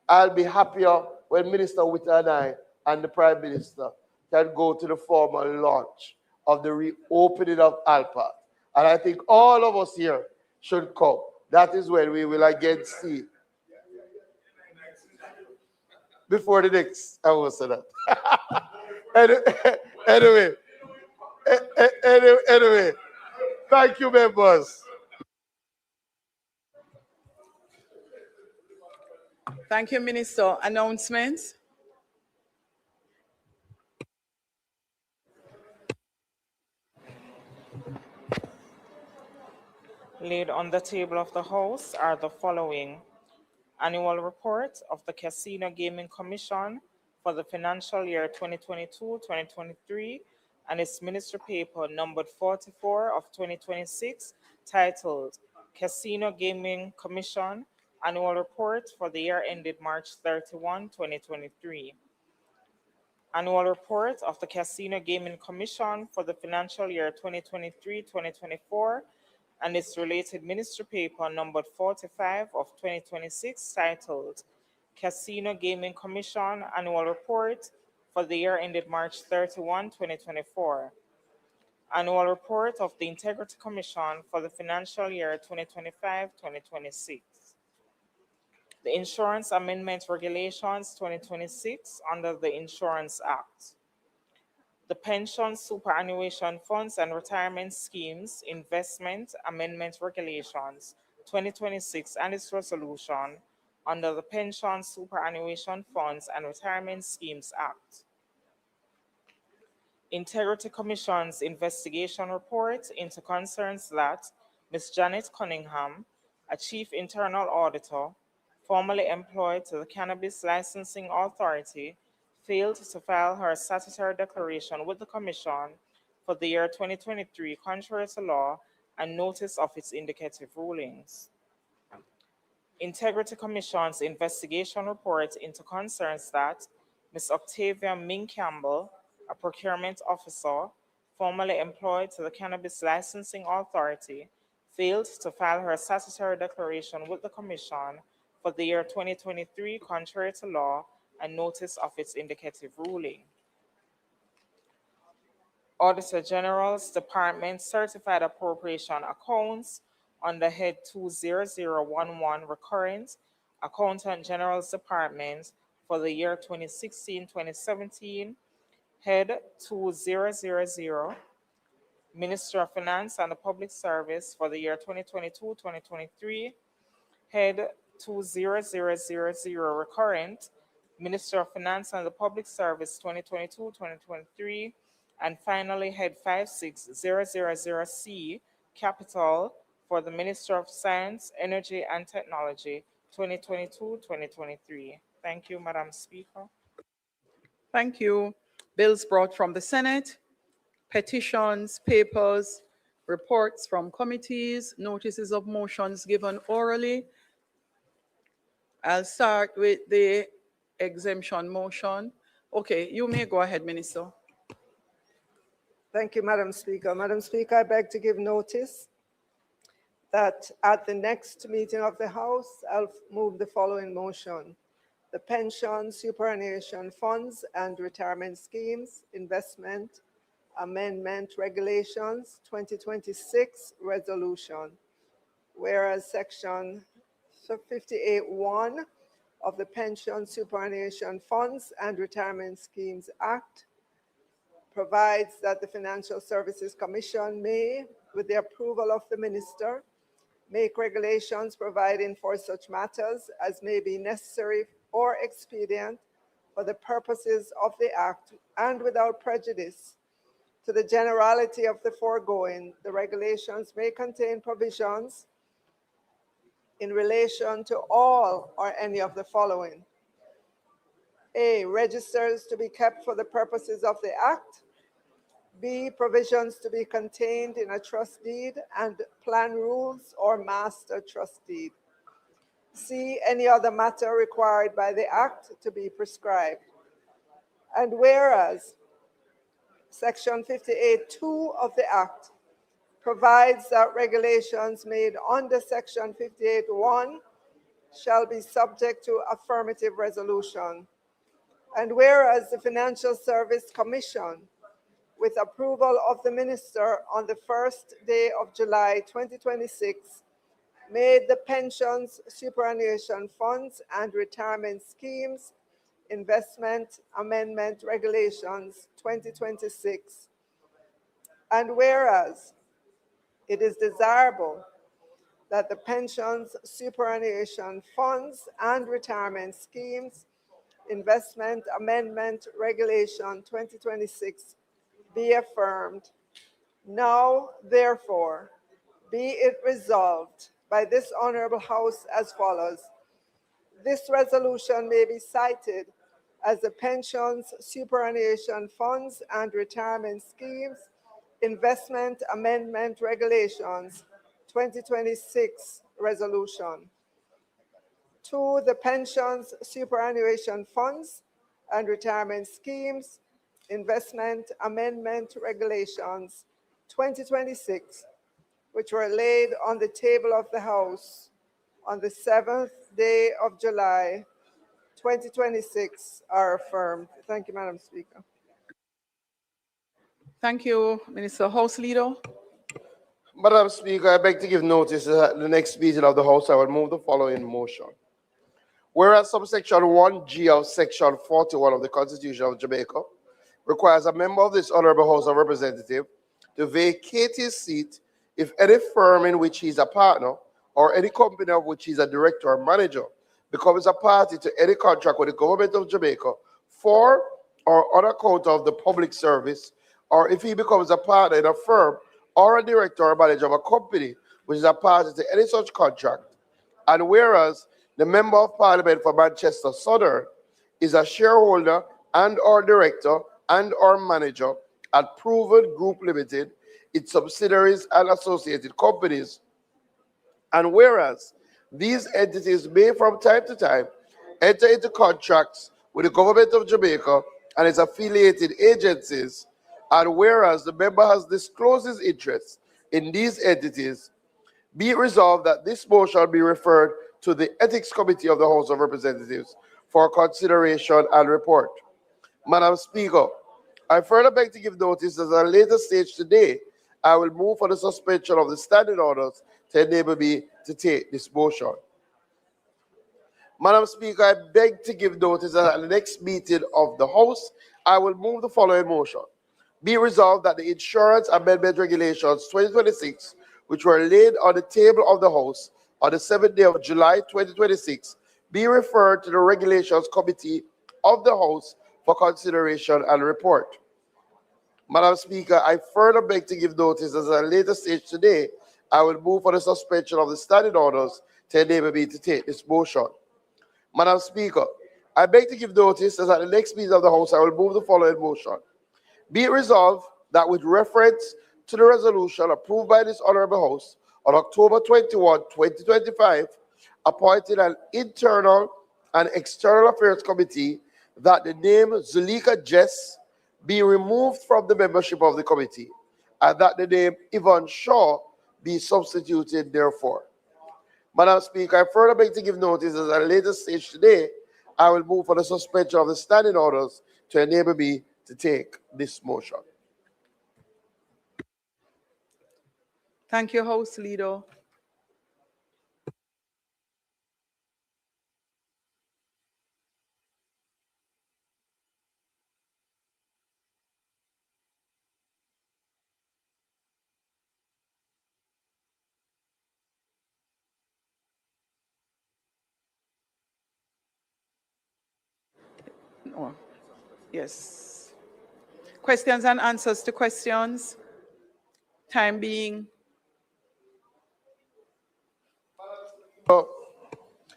I'll be happier when Minister Witter and I and the Prime Minister can go to the formal launch of the reopening of Alpa. And I think all of us here should come. That is when we will again see. Before the next, I will say that. Anyway, thank you, members. Thank you, Minister. Announcements? Laid on the table of the House are the following: Annual Report of the Casino Gaming Commission for the financial year 2022-2023 and its Ministry Paper numbered 44 of 2026, titled Casino Gaming Commission Annual Report for the year ended March 31, 2023. Annual Report of the Casino Gaming Commission for the financial year 2023-2024 and its related Ministry Paper numbered 45 of 2026, titled Casino Gaming Commission Annual Report for the year ended March 31, 2024. Annual Report of the Integrity Commission for the financial year 2025-2026. The Insurance Amendment Regulations 2026 under the Insurance Act. The Pension Superannuation Funds and Retirement Schemes Investment Amendment Regulations 2026 and its resolution under the Pension Superannuation Funds and Retirement Schemes Act. Integrity Commission's investigation report into concerns that Ms. Janet Cunningham, a Chief Internal Auditor, formerly employed to the Cannabis Licensing Authority, failed to file her statutory declaration with the Commission for the year 2023 contrary to law and notice of its indicative rulings. Integrity Commission's investigation report into concerns that Ms. Octavia Ming Campbell, a procurement officer, formerly employed to the Cannabis Licensing Authority, failed to file her statutory declaration with the Commission for the year 2023 contrary to law and notice of its indicative ruling. Auditor General's Department Certified Appropriation Accounts under Head 20011 Recurrent Accountant General's Department for the year 2016-2017, Head 2000 Ministry of Finance and the Public Service for the year 2022-2023, Head 20000 Recurrent Minister of Finance and the Public Service 2022-2023, and finally Head 56000C Capital for the Minister of Science, Energy and Technology 2022-2023. Thank you, Madam Speaker. Thank you. Bills brought from the Senate, petitions, papers, reports from committees, notices of motions given orally. I'll start with the exemption motion. Okay, you may go ahead, Minister. Thank you, Madam Speaker. Madam Speaker, I beg to give notice that at the next meeting of the House, I'll move the following motion: the Pension Superannuation Funds and Retirement Schemes Investment Amendment Regulations 2026 Resolution. Whereas Section 58(1) of the Pension Superannuation Funds and Retirement Schemes Act provides that the Financial Services Commission may, with the approval of the minister, make regulations providing for such matters as may be necessary or expedient for the purposes of the Act, and without prejudice to the generality of the foregoing, the regulations may contain provisions in relation to all or any of the following. A, registers to be kept for the purposes of the Act. B, provisions to be contained in a trust deed and plan rules or master trust deed. C, any other matter required by the Act to be prescribed. And whereas Section 58(2) of the Act provides that regulations made under Section 58(1) shall be subject to affirmative resolution. And whereas the Financial Service Commission, with approval of the minister on the first day of July 2026, made the pensions, superannuation funds, and retirement schemes investment amendment regulations 2026. And whereas it is desirable that the pensions, superannuation funds, and retirement schemes investment amendment regulation 2026 be affirmed, now therefore be it resolved by this honorable House as follows. This resolution may be cited as the Pensions, Superannuation Funds, and Retirement Schemes Investment Amendment Regulations 2026 Resolution. 2, the Pensions, Superannuation Funds, and Retirement Schemes Investment Amendment Regulations 2026, which were laid on the table of the House on the 7th day of July 2026 are affirmed. Thank you, Madam Speaker. Thank you, Minister. House Leader. Madam Speaker, I beg to give notice that at the next meeting of the House, I will move the following motion. Whereas subsection 1G of section 41 of the Constitution of Jamaica requires a member of this Honorable House of Representatives to vacate his seat if any firm in which he is a partner or any company of which he is a director or manager becomes a party to any contract with the government of Jamaica for or on account of the public service, or if he becomes a partner in a firm or a director or manager of a company which is a party to any such contract. And whereas the Member of Parliament for Manchester Southern is a shareholder and or director and or manager at Proven Group Limited, its subsidiaries and associated companies. And whereas these entities may from time to time enter into contracts with the government of Jamaica and its affiliated agencies, and whereas the member has disclosed his interest in these entities, be it resolved that this motion be referred to the Ethics Committee of the House of Representatives for consideration and report. Madam Speaker, I further beg to give notice that at a later stage today, I will move for the suspension of the standing orders to enable me to take this motion. Madam Speaker, I beg to give notice that at the next meeting of the House, I will move the following motion. Be resolved that the Insurance Amendment Regulations 2026, which were laid on the table of the House on the 7th day of July 2026, be referred to the Regulations Committee of the House for consideration and report. Madam Speaker, I further beg to give notice as at a later stage today, I will move for the suspension of the standing orders to enable me to take this motion. Madam Speaker, I beg to give notice as at the next meeting of the House, I will move the following motion. Be it resolved that with reference to the resolution approved by this Honorable House on October 21, 2025, appointing an internal and external affairs committee, that the name Zuleika Jess be removed from the membership of the committee, and that the name Yvonne Shaw be substituted therefore. Madam Speaker, I further beg to give notice that at a later stage today, I will move for the suspension of the standing orders to enable me to take this motion. Thank you, House Leader. Oh, yes. Questions and answers to questions. Time being.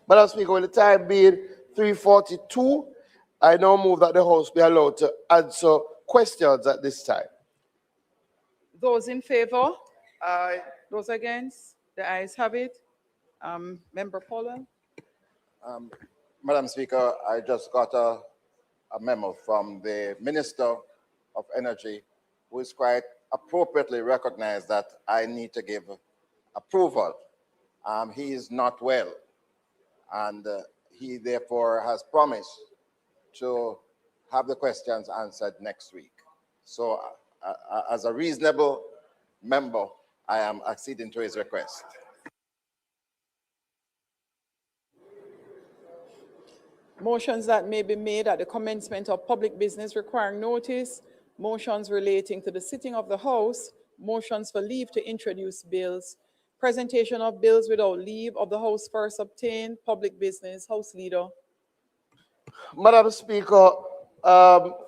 Madam Speaker, with the time being 3:42, I now move that the House be allowed to answer questions at this time. Those in favor? Aye. Those against? The ayes have it. Member Paula? Madam Speaker, I just got a memo from the Minister of Energy, who is quite appropriately recognized that I need to give approval. He is not well, and he therefore has promised to have the questions answered next week. So as a reasonable member, I am acceding to his request. Motions that may be made at the commencement of public business requiring notice, motions relating to the sitting of the House, motions for leave to introduce bills, presentation of bills without leave of the House first obtained, public business. House Leader. Madam Speaker,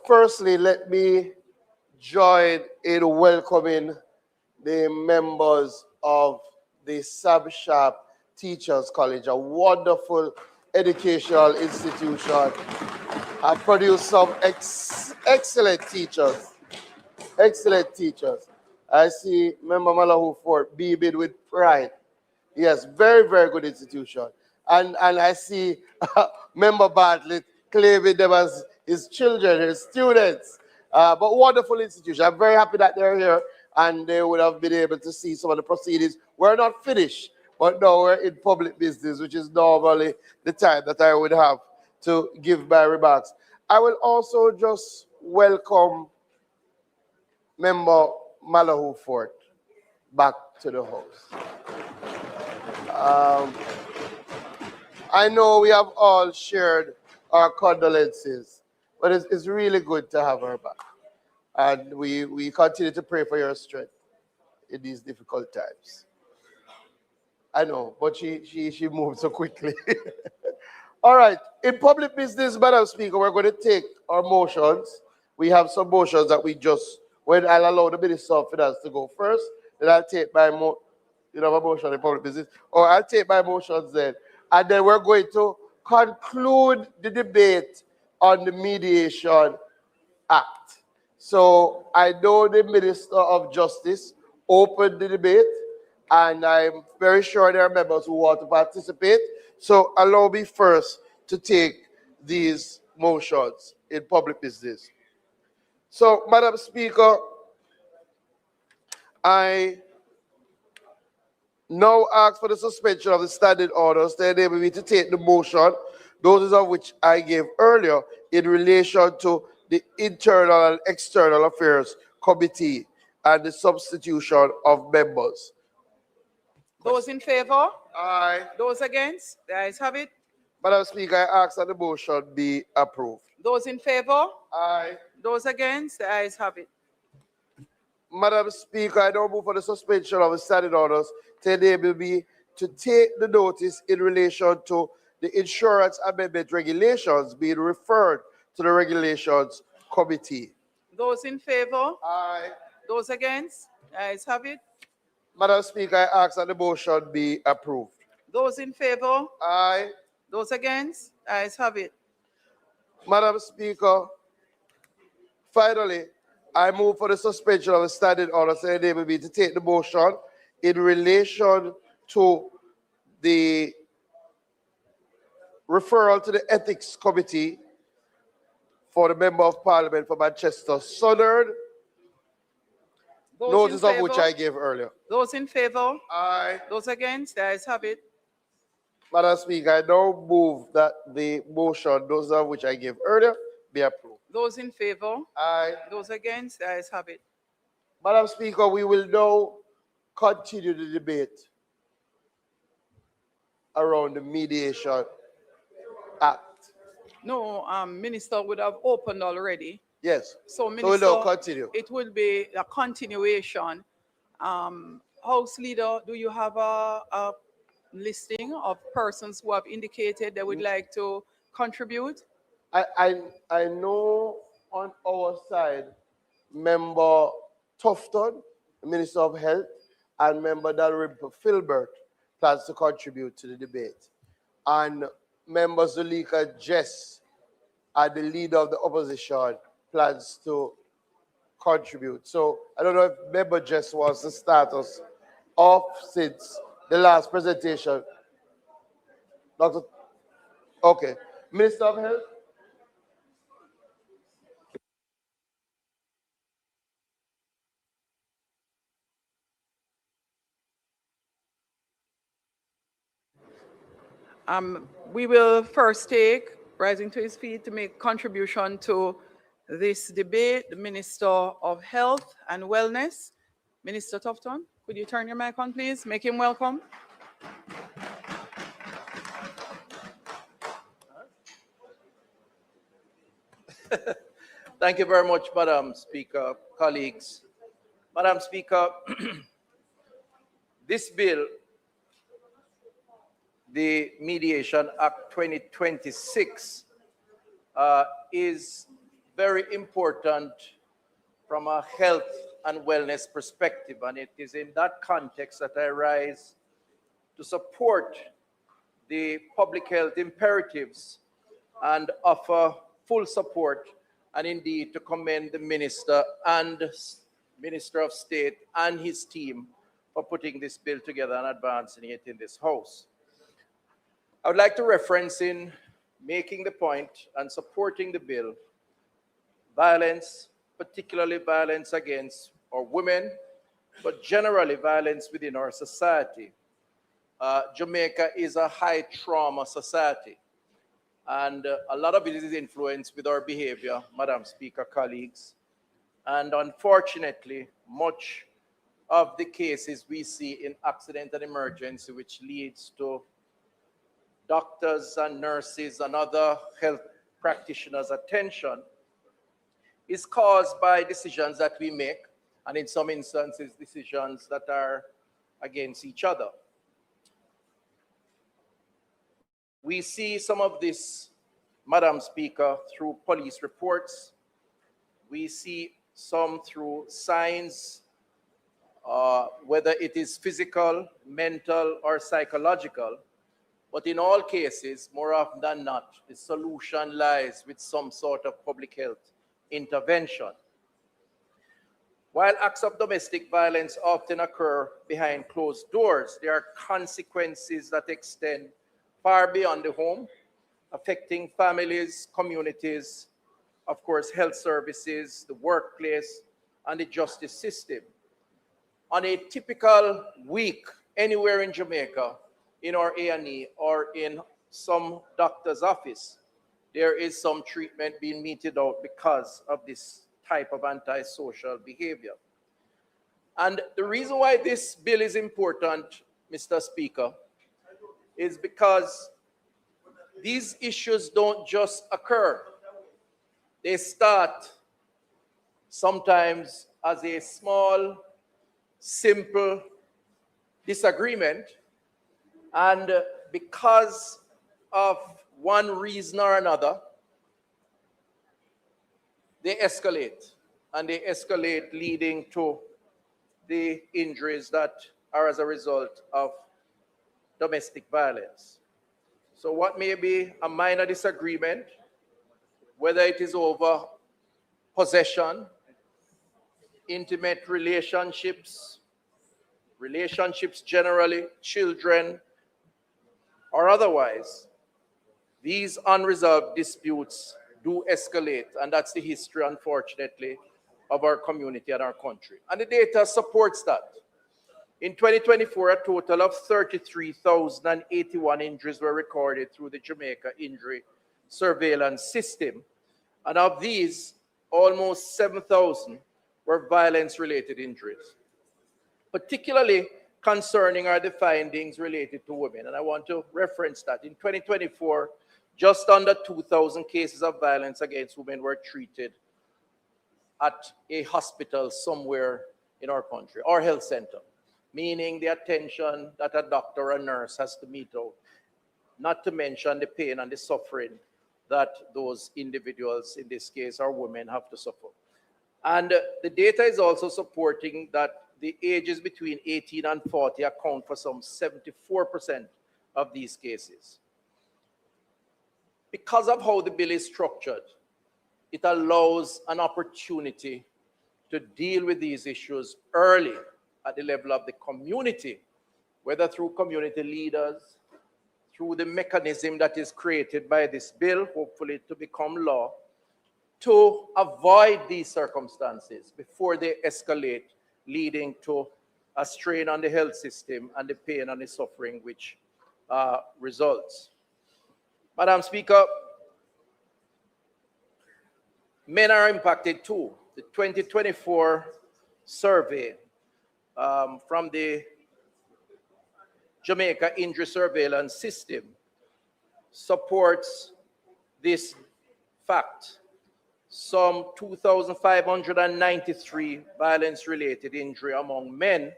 firstly, let me join in welcoming the members of the Sab-Sharp Teachers College, a wonderful educational institution. Have produced some excellent teachers. Excellent teachers. I see Member Malahoo Fort beaming with pride. Yes, very, very good institution. And I see Member Bartlett claiming them as his children, his students. But wonderful institution. I'm very happy that they're here and they would have been able to see some of the proceedings. We're not finished, but now we're in public business, which is normally the time that I would have to give my remarks. I will also just welcome Member Malahoo Fort back to the House. I know we have all shared our condolences, but it's really good to have her back. And we continue to pray for your strength in these difficult times. I know, but she moved so quickly. All right, in public business, Madam Speaker, we're going to take our motions. We have some motions that when I'll allow the Minister of Finance to go first, then I'll take my you have a motion in public business, or I'll take my motions then. And then we're going to conclude the debate on the Mediation Act. So I know the Minister of Justice opened the debate, and I'm very sure there are members who want to participate. So allow me first to take these motions in public business. So, Madam Speaker, I now ask for the suspension of the standing orders to enable me to take the motion, those of which I gave earlier, in relation to the Internal and External Affairs Committee and the substitution of members. Those in favor? Aye. Those against? The ayes have it. Madam Speaker, I ask that the motion be approved. Those in favor? Aye. Those against? The ayes have it. Madam Speaker, I now move for the suspension of the standing orders to enable me to take the notice in relation to the insurance amendment regulations being referred to the Regulations Committee. Those in favor? Aye. Those against? The ayes have it. Madam Speaker, I ask that the motion be approved. Those in favor? Aye. Those against? The ayes have it. Madam Speaker, finally, I move for the suspension of the standing orders to enable me to take the motion in relation to the referral to the Ethics Committee for the Member of Parliament for Manchester Southern, Those notice in of which favor? I gave earlier. Those in favor? Aye. Those against? The ayes have it. Madam Speaker, I now move that the motion, those of which I gave earlier, be approved. Those in favor? Aye. Those against? The ayes have it. Madam Speaker, we will now continue the debate around the Mediation Act. No, Minister would have opened already. Yes. So, we'll Minister, now continue. it will be a continuation. House Leader, do you have a listing of persons who have indicated they would like to contribute? I know on our side, Member Tufton, Minister of Health, and Member Dalrymple Filbert plans to contribute to the debate. And Member Zulika Jess, the leader of the opposition, plans to contribute. So I don't know if Member Jess wants the status of since the last presentation. Dr. Okay. Minister of Health. We will first take, rising to his feet to make contribution to this debate, the Minister of Health and Wellness. Minister Tufton, could you turn your mic on, please? Make him welcome. Thank you very much, Madam Speaker, colleagues. Madam Speaker, this bill, the Mediation Act 2026, is very important from a health and wellness perspective, and it is in that context that I rise to support the public health imperatives and offer full support, and indeed to commend the Minister and Minister of State and his team for putting this bill together and advancing it in this House. I would like to reference, in making the point and supporting the bill, violence, particularly violence against our women, but generally violence within our society. Jamaica is a high trauma society, and a lot of it is influenced with our behavior, Madam Speaker, colleagues. And unfortunately, much of the cases we see in accident and emergency, which leads to doctors and nurses and other health practitioners' attention, is caused by decisions that we make, and in some instances, decisions that are against each other. We see some of this, Madam Speaker, through police reports. We see some through signs, whether it is physical, mental, or psychological. But in all cases, more often than not, the solution lies with some sort of public health intervention. While acts of domestic violence often occur behind closed doors, there are consequences that extend far beyond the home, affecting families, communities, of course, health services, the workplace, and the justice system. On a typical week anywhere in Jamaica, in our A&E or in some doctor's office, there is some treatment being meted out because of this type of antisocial behavior. And the reason why this bill is important, Mr. Speaker, is because these issues don't just occur. They start sometimes as a small, simple disagreement, and because of one reason or another, they escalate, and they escalate, leading to the injuries that are as a result of domestic violence. So what may be a minor disagreement, whether it is over possession, intimate relationships, relationships generally, children, or otherwise, these unresolved disputes do escalate, and that's the history, unfortunately, of our community and our country. And the data supports that. In 2024, a total of 33,081 injuries were recorded through the Jamaica Injury Surveillance System. And of these, almost 7,000 were violence-related injuries. Particularly concerning are the findings related to women. And I want to reference that. In 2024, just under 2,000 cases of violence against women were treated at a hospital somewhere in our country, or health center, meaning the attention that a doctor or a nurse has to mete out, not to mention the pain and the suffering that those individuals, in this case, are women, have to suffer. And the data is also supporting that the ages between 18 and 40 account for some 74% of these cases. Because of how the bill is structured, it allows an opportunity to deal with these issues early at the level of the community, whether through community leaders, through the mechanism that is created by this bill, hopefully to become law, to avoid these circumstances before they escalate, leading to a strain on the health system and the pain and the suffering which results. Madam Speaker, men are impacted too. The 2024 survey from the Jamaica Injury Surveillance System supports this fact. Some 2,593 violence-related injury among men,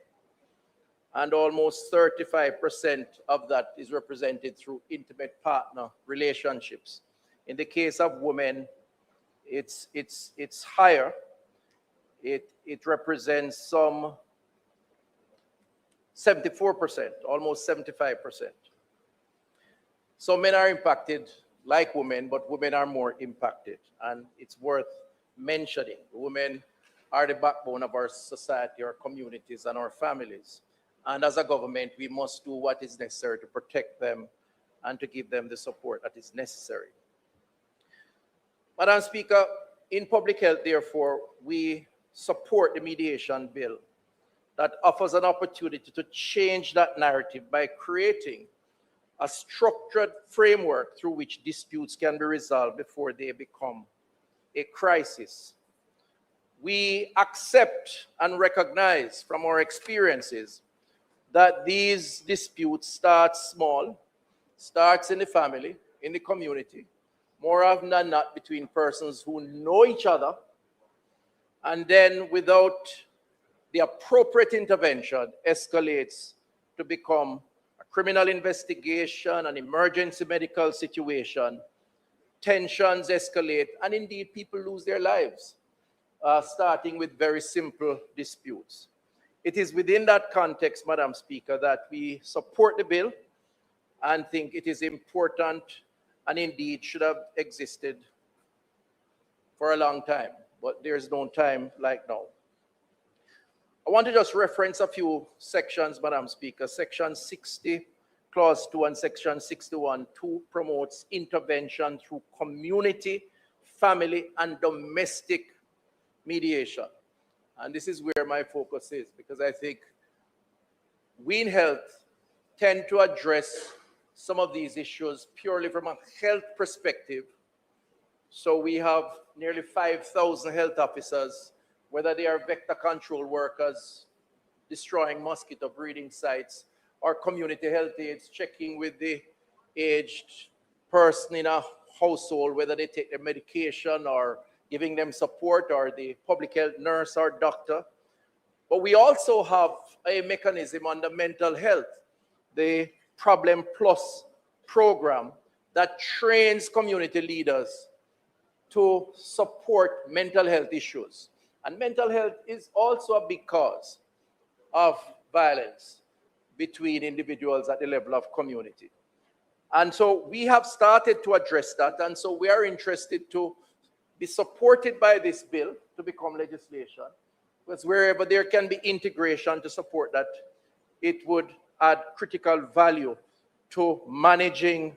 and almost 35% of that is represented through intimate partner relationships. In the case of women, it's higher. It represents some 74%, almost 75%. So men are impacted like women, but women are more impacted. And it's worth mentioning. Women are the backbone of our society, our communities, and our families. And as a government, we must do what is necessary to protect them and to give them the support that is necessary. Madam Speaker, in public health, therefore, we support the mediation bill that offers an opportunity to change that narrative by creating a structured framework through which disputes can be resolved before they become a crisis. We accept and recognize from our experiences that these disputes start small, starts in the family, in the community, more often than not between persons who know each other, and then without the appropriate intervention escalates to become a criminal investigation, an emergency medical situation, tensions escalate, and indeed people lose their lives, starting with very simple disputes. It is within that context, Madam Speaker, that we support the bill and think it is important and indeed should have existed for a long time, but there's no time like now. I want to just reference a few sections, Madam Speaker. Section 60, Clause 2, and Section 61(2) promotes intervention through community, family, and domestic mediation. And this is where my focus is, because I think we in health tend to address some of these issues purely from a health perspective. So we have nearly 5,000 health officers, whether they are vector control workers, destroying mosquito breeding sites, or community health aides checking with the aged person in a household, whether they take their medication or giving them support, or the public health nurse or doctor. But we also have a mechanism under mental health, the Problem Plus program that trains community leaders to support mental health issues. And mental health is also a big cause of violence between individuals at the level of community. And so we have started to address that. And so we are interested to be supported by this bill to become legislation, because wherever there can be integration to support that, it would add critical value to managing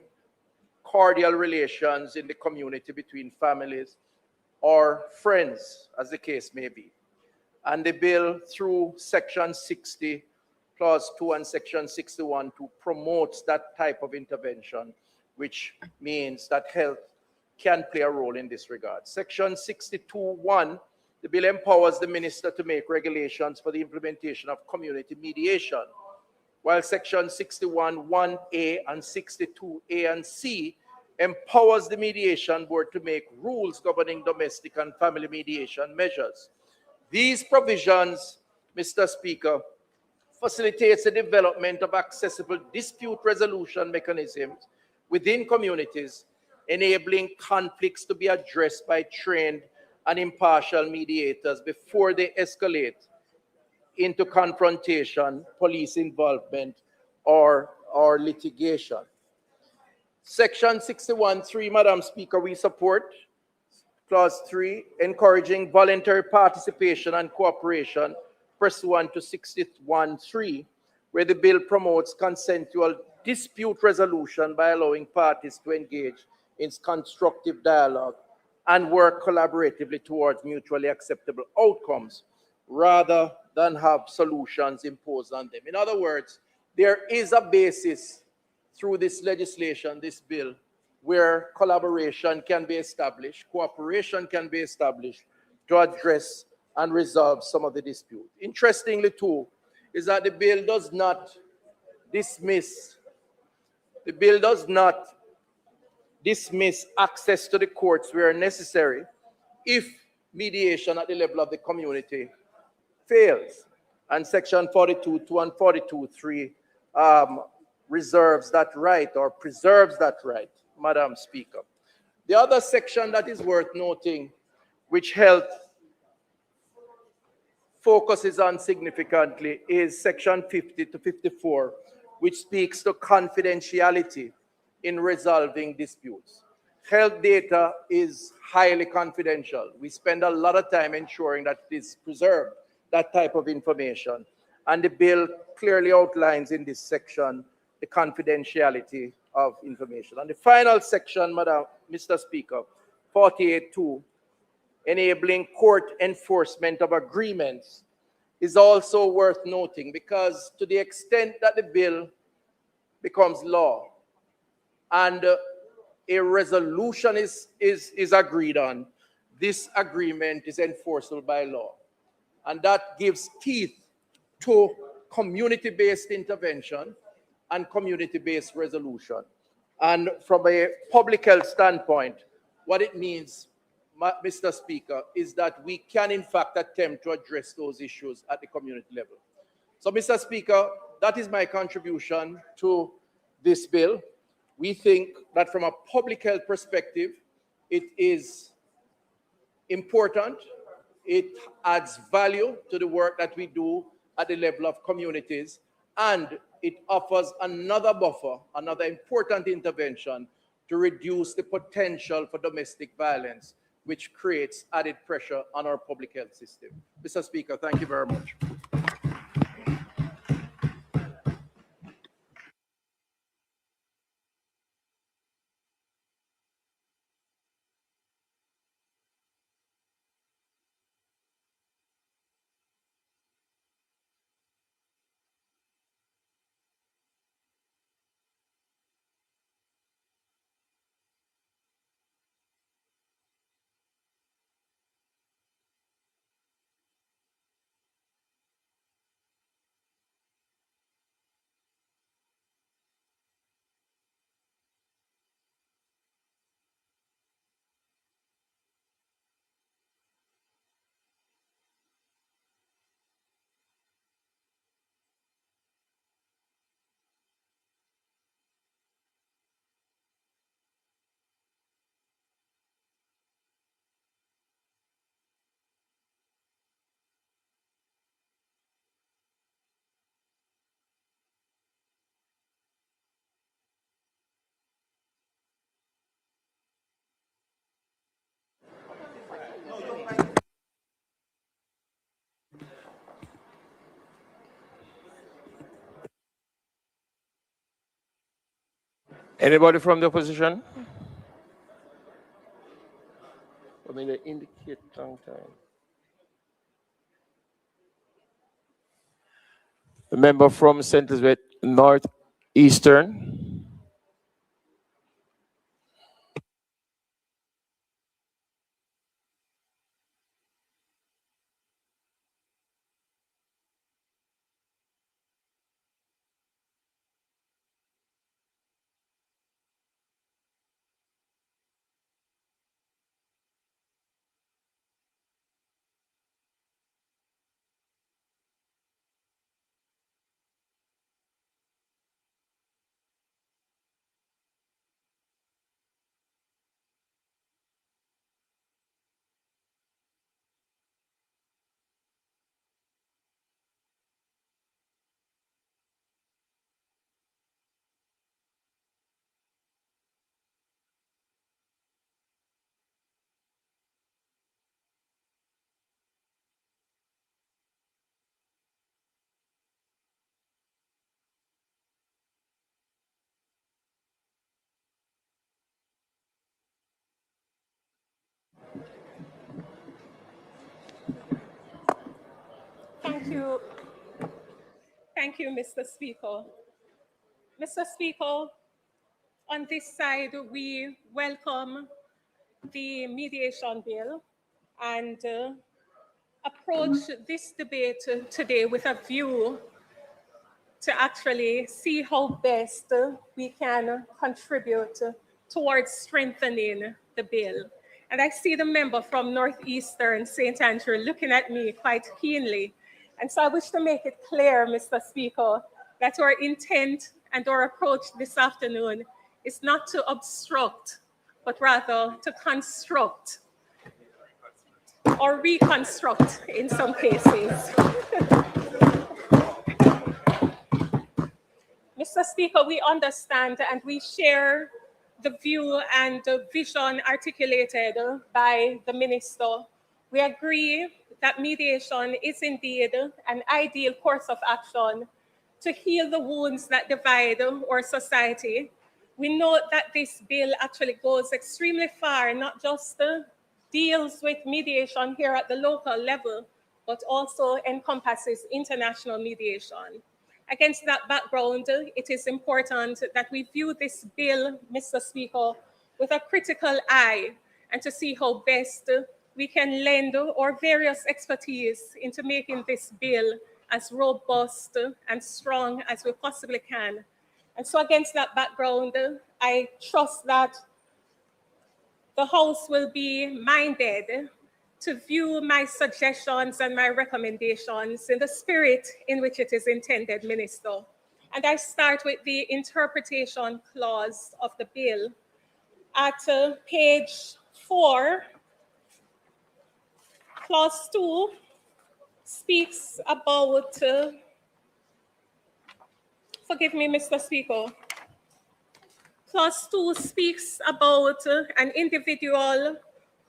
cordial relations in the community between families or friends, as the case may be. And the bill, through Section 60, Clause 2, and Section 61, to promote that type of intervention, which means that health can play a role in this regard. Section 62(1), the bill empowers the minister to make regulations for the implementation of community mediation, while Section 61(1)(a) and 62(a) and (c) empowers the mediation board to make rules governing domestic and family mediation measures. These provisions, Mr. Speaker, facilitates the development of accessible dispute resolution mechanisms within communities enabling conflicts to be addressed by trained and impartial mediators before they escalate into confrontation, police involvement, or litigation. Section 61.3, Madam Speaker, we support. Clause 3, encouraging voluntary participation and cooperation pursuant to 61.3, where the bill promotes consensual dispute resolution by allowing parties to engage in constructive dialogue and work collaboratively towards mutually acceptable outcomes rather than have solutions imposed on them. In other words, there is a basis through this legislation, this bill, where collaboration can be established, cooperation can be established to address and resolve some of the dispute. Interestingly, too, is that the bill does not dismiss access to the courts where necessary if mediation at the level of the community fails. And Section 42.2 and 42.3 reserves that right or preserves that right, Madam Speaker. The other section that is worth noting, which health focuses on significantly, is Section 50 to 54, which speaks to confidentiality in resolving disputes. Health data is highly confidential. We spend a lot of time ensuring that it is preserved, that type of information. And the bill clearly outlines in this section the confidentiality of information. And the final section, Mr. Speaker, 48.2, enabling court enforcement of agreements, is also worth noting, because to the extent that the bill becomes law and a resolution is agreed on, this agreement is enforceable by law. And that gives teeth to community-based intervention and community-based resolution. And from a public health standpoint, what it means, Mr. Speaker, is that we can in fact attempt to address those issues at the community level. So, Mr. Speaker, that is my contribution to this bill. We think that from a public health perspective, it is important. It adds value to the work that we do at the level of communities, and it offers another buffer, another important intervention to reduce the potential for domestic violence, which creates added pressure on our public health system. Mr. Speaker, thank you very much. Anybody from the opposition? I mean, they indicate tongue time. A member from St. Elizabeth Northeastern. you. Thank you, Mr. Speaker. Mr. Speaker, on this side, we welcome the mediation bill and approach this debate today with a view to actually see how best we can contribute towards strengthening the bill. And I see the member from Northeastern St. Andrew looking at me quite keenly. And so I wish to make it clear, Mr. Speaker, that our intent and our approach this afternoon is not to obstruct, but rather to construct or reconstruct in some cases. Mr. Speaker, we understand and we share the view and the vision articulated by the minister. We agree that mediation is indeed an ideal course of action to heal the wounds that divide our society. We note that this bill actually goes extremely far, not just deals with mediation here at the local level, but also encompasses international mediation. Against that background, it is important that we view this bill, Mr. Speaker, with a critical eye and to see how best we can lend our various expertise into making this bill as robust and strong as we possibly can. And so against that background, I trust that the House will be minded to view my suggestions and my recommendations in the spirit in which it is intended, Minister. And I start with the interpretation clause of the bill. At page 4, clause 2 speaks about, forgive me, Mr. Speaker. Clause 2 speaks about an individual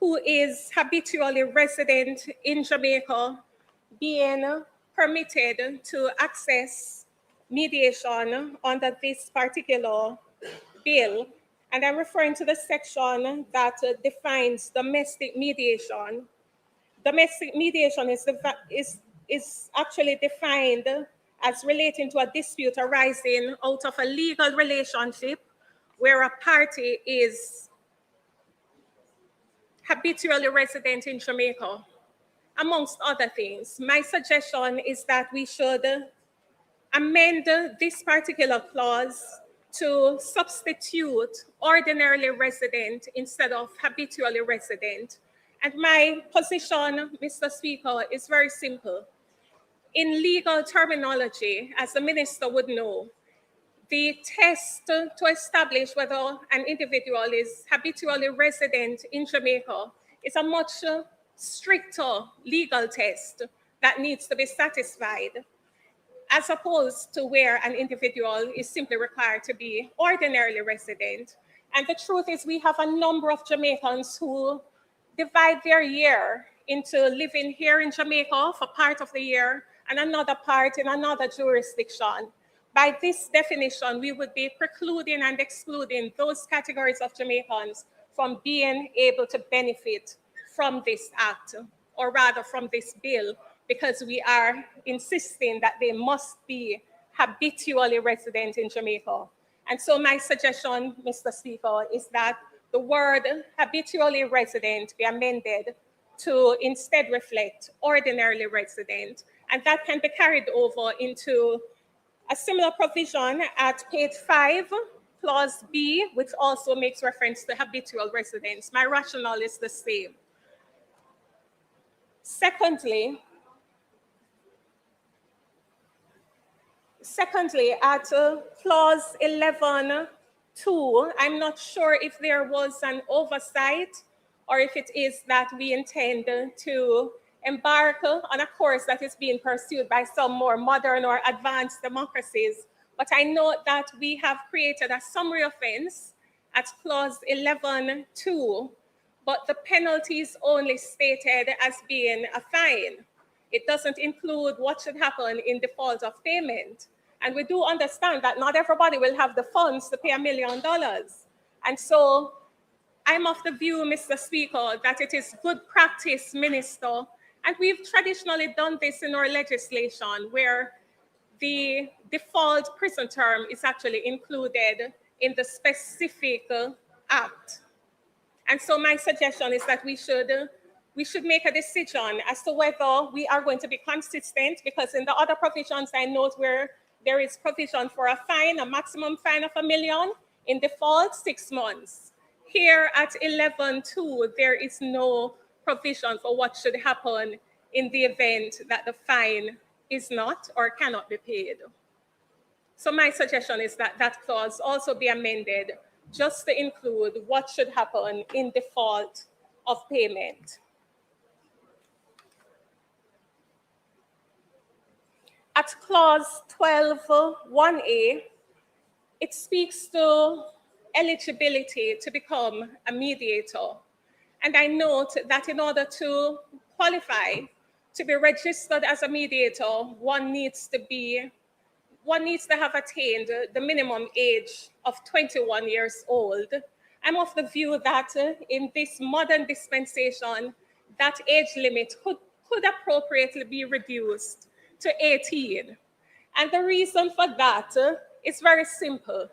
who is habitually resident in Jamaica being permitted to access mediation under this particular bill. And I'm referring to the section that defines domestic mediation. Domestic mediation is actually defined as relating to a dispute arising out of a legal relationship where a party is habitually resident in Jamaica, amongst other things. My suggestion is that we should amend this particular clause to substitute ordinarily resident instead of habitually resident. And my position, Mr. Speaker, is very simple. In legal terminology, as the minister would know, the test to establish whether an individual is habitually resident in Jamaica is a much stricter legal test that needs to be satisfied, as opposed to where an individual is simply required to be ordinarily resident. And the truth is we have a number of Jamaicans who divide their year into living here in Jamaica for part of the year and another part in another jurisdiction. By this definition, we would be precluding and excluding those categories of Jamaicans from being able to benefit from this act, or rather from this bill, because we are insisting that they must be habitually resident in Jamaica. And so my suggestion, Mr. Speaker, is that the word habitually resident be amended to instead reflect ordinarily resident. And that can be carried over into a similar provision at page 5, clause B, which also makes reference to habitual residents. My rationale is the same. Secondly, at clause 11.2, I'm not sure if there was an oversight or if it is that we intend to embark on a course that is being pursued by some more modern or advanced democracies. But I note that we have created a summary offense at clause 11.2, but the penalty is only stated as being a fine. It doesn't include what should happen in default of payment. And we do understand that not everybody will have the funds to pay $1 million. And so I'm of the view, Mr. Speaker, that it is good practice, Minister, And we've traditionally done this in our legislation where the default prison term is actually included in the specific act. And so my suggestion is that we should make a decision as to whether we are going to be consistent, because in the other provisions I note where there is provision for a fine, a maximum fine of $1 million, in default 6 months. Here at 11.2, there is no provision for what should happen in the event that the fine is not or cannot be paid. So my suggestion is that that clause also be amended just to include what should happen in default of payment. At clause 12.1a, it speaks to eligibility to become a mediator. And I note that in order to qualify to be registered as a mediator, one needs to have attained the minimum age of 21 years old. I'm of the view that in this modern dispensation, that age limit could appropriately be reduced to 18. And the reason for that is very simple.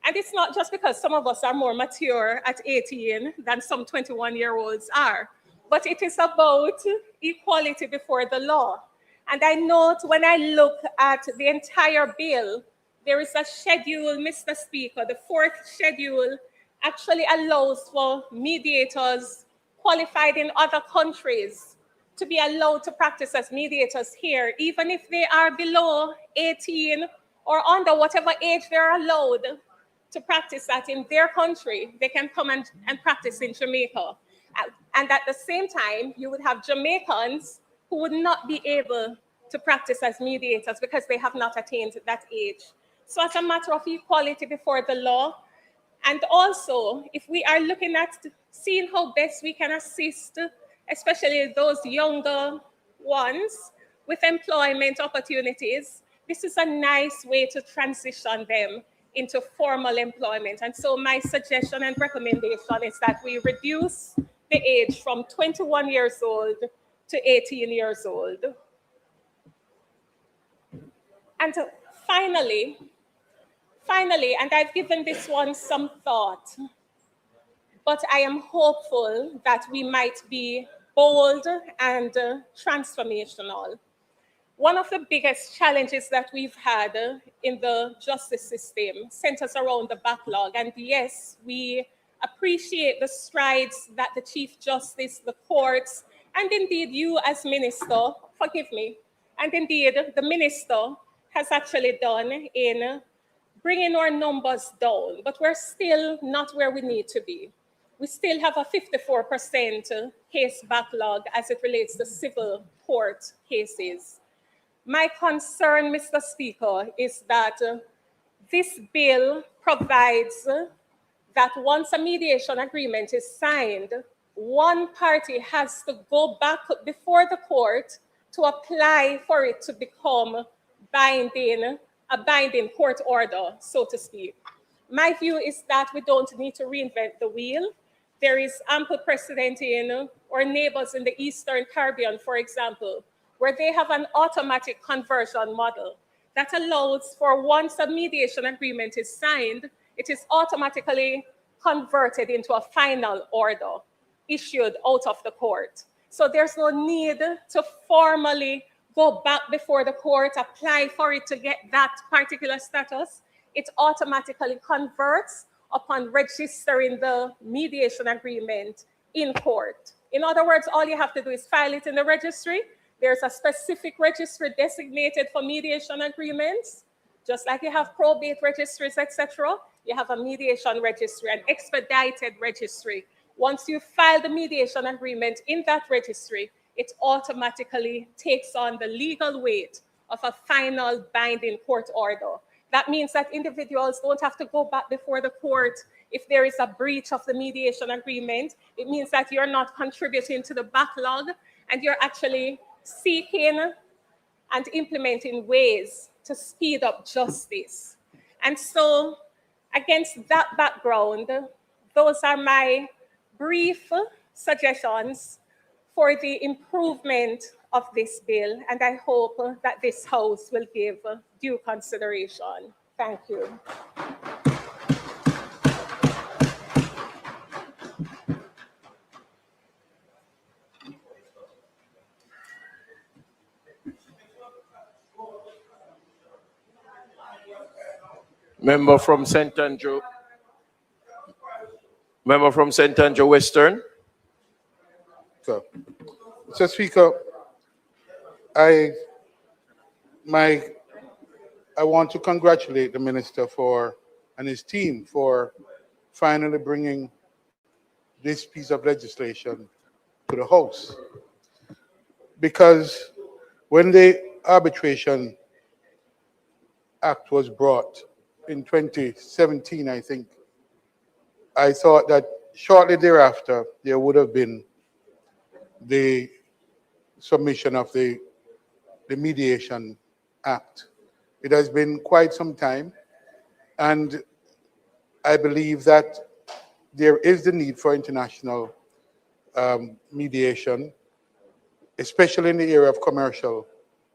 And it's not just because some of us are more mature at 18 than some 21-year-olds are, but it is about equality before the law. And I note when I look at the entire bill, there is a schedule, Mr. Speaker, the 4th schedule actually allows for mediators qualified in other countries to be allowed to practice as mediators here, even if they are below 18 or under whatever age they're allowed to practice that in their country, they can come and practice in Jamaica. And at the same time, you would have Jamaicans who would not be able to practice as mediators because they have not attained that age. So as a matter of equality before the law, and also if we are looking at seeing how best we can assist, especially those younger ones with employment opportunities, this is a nice way to transition them into formal employment. And so my suggestion and recommendation is that we reduce the age from 21 years old to 18 years old. And finally, and I've given this one some thought, but I am hopeful that we might be bold and transformational. One of the biggest challenges that we've had in the justice system centers around the backlog. And yes, we appreciate the strides that the Chief Justice, the courts, and indeed you as minister, forgive me, and indeed the minister has actually done in bringing our numbers down, but we're still not where we need to be. We still have a 54% case backlog as it relates to civil court cases. My concern, Mr. Speaker, is that this bill provides that once a mediation agreement is signed, one party has to go back before the court to apply for it to become a binding court order, so to speak. My view is that we don't need to reinvent the wheel. There is ample precedent in our neighbors in the Eastern Caribbean, for example, where they have an automatic conversion model that allows for once a mediation agreement is signed, it is automatically converted into a final order issued out of the court. So there's no need to formally go back before the court, apply for it to get that particular status. It automatically converts upon registering the mediation agreement in court. In other words, all you have to do is file it in the registry. There's a specific registry designated for mediation agreements, just like you have probate registries, etc. You have a mediation registry, an expedited registry. Once you file the mediation agreement in that registry, it automatically takes on the legal weight of a final binding court order. That means that individuals don't have to go back before the court if there is a breach of the mediation agreement. It means that you're not contributing to the backlog and you're actually seeking and implementing ways to speed up justice. And so against that background, those are my brief suggestions for the improvement of this bill, and I hope that this House will give due consideration. Thank you. Member from St. Andrew. Member from St. Andrew Western. So, Mr. Speaker, I want to congratulate the minister and his team for finally bringing this piece of legislation to the House. Because when the Arbitration Act was brought in 2017, I think, I thought that shortly thereafter, there would have been the submission of the Mediation Act. It has been quite some time, and I believe that there is the need for international mediation, especially in the area of commercial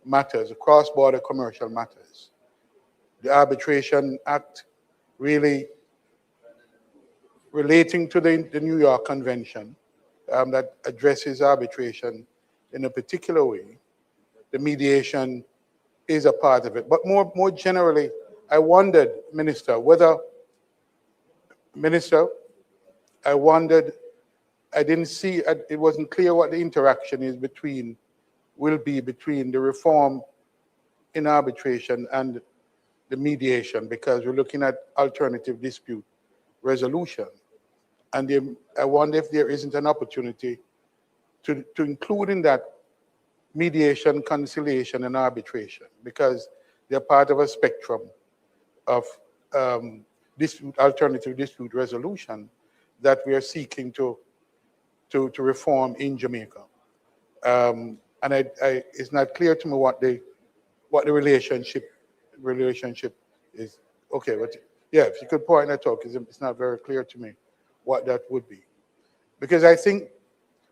matters, cross-border commercial matters. The Arbitration Act really relating to the New York Convention that addresses arbitration in a particular way. The mediation is a part of it. But more generally, I wondered, Minister, I didn't see, it wasn't clear what the interaction is will be between the reform in arbitration and the mediation, because we're looking at alternative dispute resolution. And I wonder if there isn't an opportunity to include in that mediation, conciliation, and arbitration, because they're part of a spectrum of alternative dispute resolution that we are seeking to reform in Jamaica. And it's not clear to me what the relationship is. Okay, but yeah, if you could point that out, because it's not very clear to me what that would be. Because I think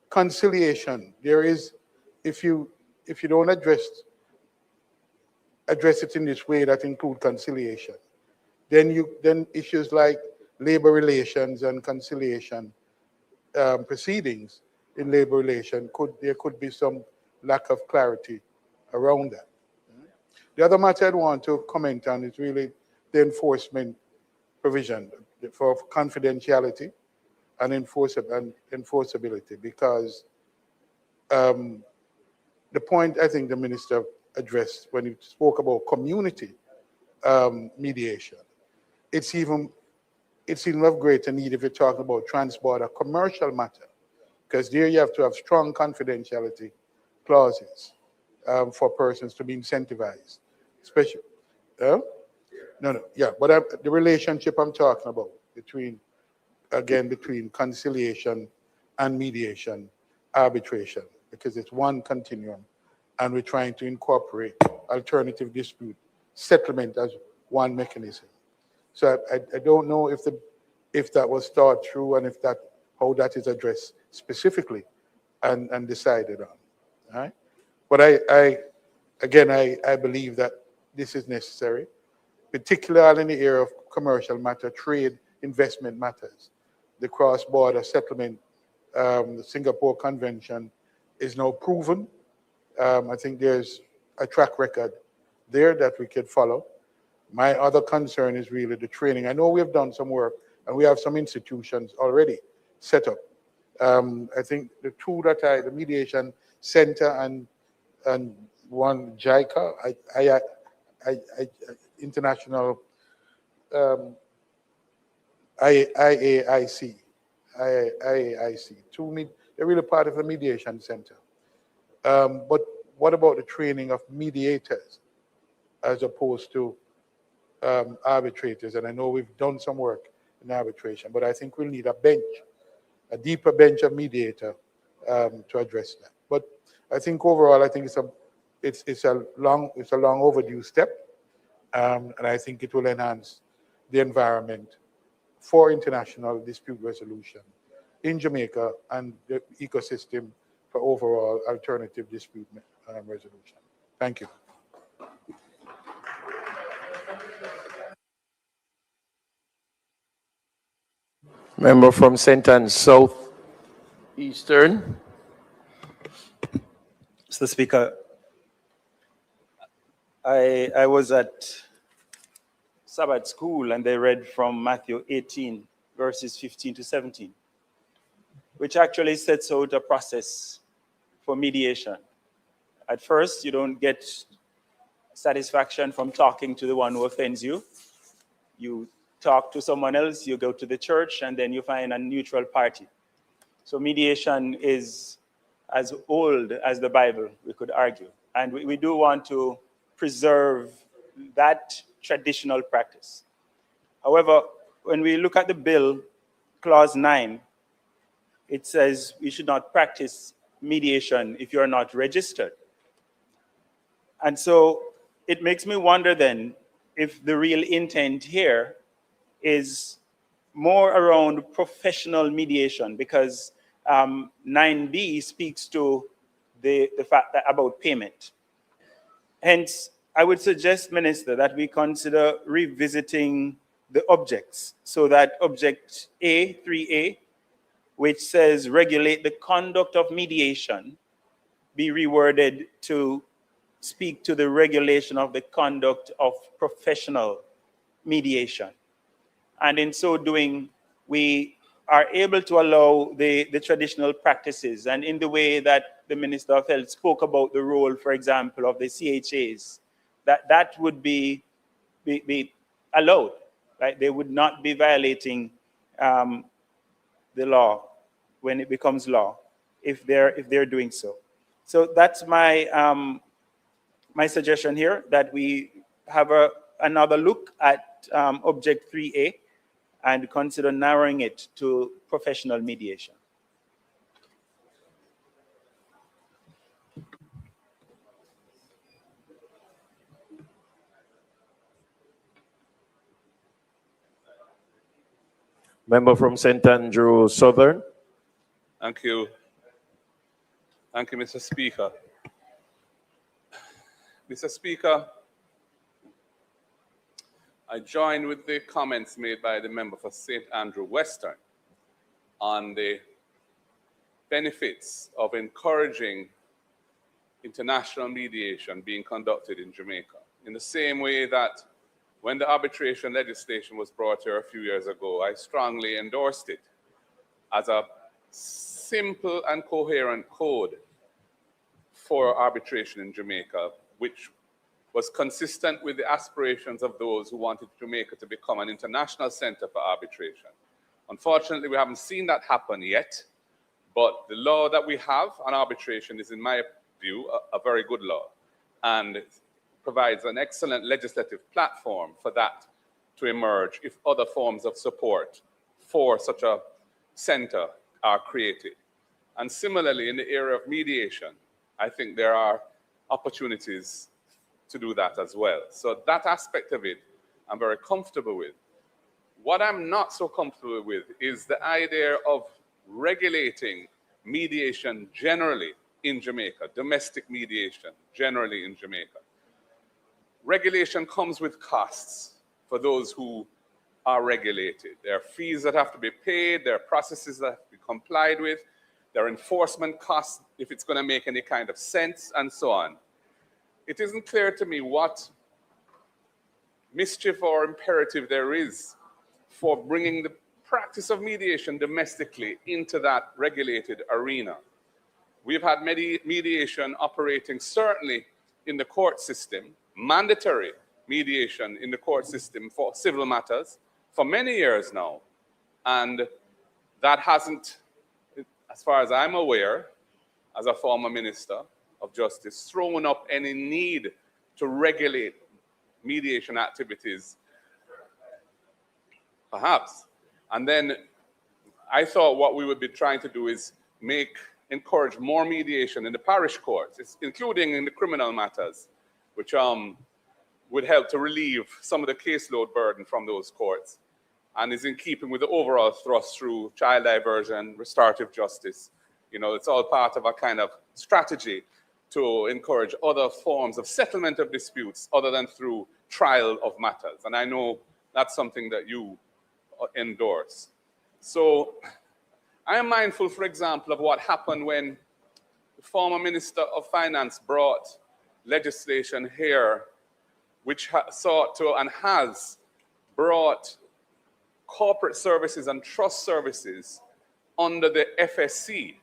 conciliation, there is, if you don't address it in this way that include conciliation, then issues like labor relations and conciliation proceedings in labor relation there could be some lack of clarity around that. The other matter I'd want to comment on is really the enforcement provision for confidentiality and enforceability, because the point I think the minister addressed when he spoke about community mediation, it's even of greater need if you're talking about trans-border commercial matter, because there you have to have strong confidentiality clauses for persons to be incentivized, especially. But the relationship I'm talking about between conciliation and mediation, arbitration, because it's one continuum, and we're trying to incorporate alternative dispute settlement as one mechanism. So I don't know if that was thought through and how that is addressed specifically and decided on. All right? But I believe that this is necessary, particularly in the area of commercial matter, trade, investment matters. The cross-border settlement, the Singapore Convention is now proven. I think there's a track record there that we could follow. My other concern is really the training. I know we have done some work and we have some institutions already set up. I think the two the mediation center and one JICA, international IAIC, they're really part of the mediation center. But what about the training of mediators as opposed to arbitrators? And I know we've done some work in arbitration, but I think we'll need a deeper bench of mediator to address that. But I think overall, I think it's a long overdue step, and I think it will enhance the environment for international dispute resolution in Jamaica and the ecosystem for overall alternative dispute resolution. Thank you. Member from St. Anne South Eastern. Mr. Speaker, I was at Sabbath school and they read from Matthew 18, verses 15 to 17, which actually sets out a process for mediation. At first, you don't get satisfaction from talking to the one who offends you. You talk to someone else, you go to the church, and then you find a neutral party. So mediation is as old as the Bible, we could argue. And we do want to preserve that traditional practice. However, when we look at the bill, clause 9, it says we should not practice mediation if you're not registered. And so it makes me wonder then if the real intent here is more around professional mediation, because 9B speaks to the fact that about payment. Hence, I would suggest, Minister, that we consider revisiting the objects so that object A, 3A, which says regulate the conduct of mediation, be reworded to speak to the regulation of the conduct of professional mediation. And in so doing, we are able to allow the traditional practices, and in the way that the Minister of Health spoke about the role, for example, of the CHAs, that would be allowed, right? They would not be violating the law when it becomes law if they're doing so. So that's my my suggestion here, that we have another look at object 3A and consider narrowing it to professional mediation. Member from St. Andrew Southern. Thank you. Thank you, Mr. Speaker. Mr. Speaker, I join with the comments made by the member for St. Andrew Western on the benefits of encouraging international mediation being conducted in Jamaica. In the same way that when the arbitration legislation was brought here a few years ago, I strongly endorsed it as a simple and coherent code for arbitration in Jamaica, which was consistent with the aspirations of those who wanted Jamaica to become an international center for arbitration. Unfortunately, we haven't seen that happen yet, but the law that we have on arbitration is, in my view, a very good law, and provides an excellent legislative platform for that to emerge if other forms of support for such a center are created. And similarly, in the area of mediation, I think there are opportunities to do that as well. So that aspect of it, I'm very comfortable with. What I'm not so comfortable with is the idea of regulating mediation generally in Jamaica, domestic mediation generally in Jamaica. Regulation comes with costs for those who are regulated. There are fees that have to be paid, there are processes that have to be complied with, there are enforcement costs if it's going to make any kind of sense, and so on. It isn't clear to me what mischief or imperative there is for bringing the practice of mediation domestically into that regulated arena. We've had mediation operating certainly in the court system, mandatory mediation in the court system for civil matters for many years now. And that hasn't, as far as I'm aware, as a former minister of justice, thrown up any need to regulate mediation activities, perhaps. And then I thought what we would be trying to do is encourage more mediation in the parish courts, including in the criminal matters, which would help to relieve some of the caseload burden from those courts, and is in keeping with the overall thrust through child diversion, restorative justice, You know, it's all part of a kind of strategy to encourage other forms of settlement of disputes other than through trial of matters. And I know that's something that you endorse. So I am mindful, for example, of what happened when the former Minister of Finance brought legislation here which sought to and has brought corporate services and trust services under the FSC.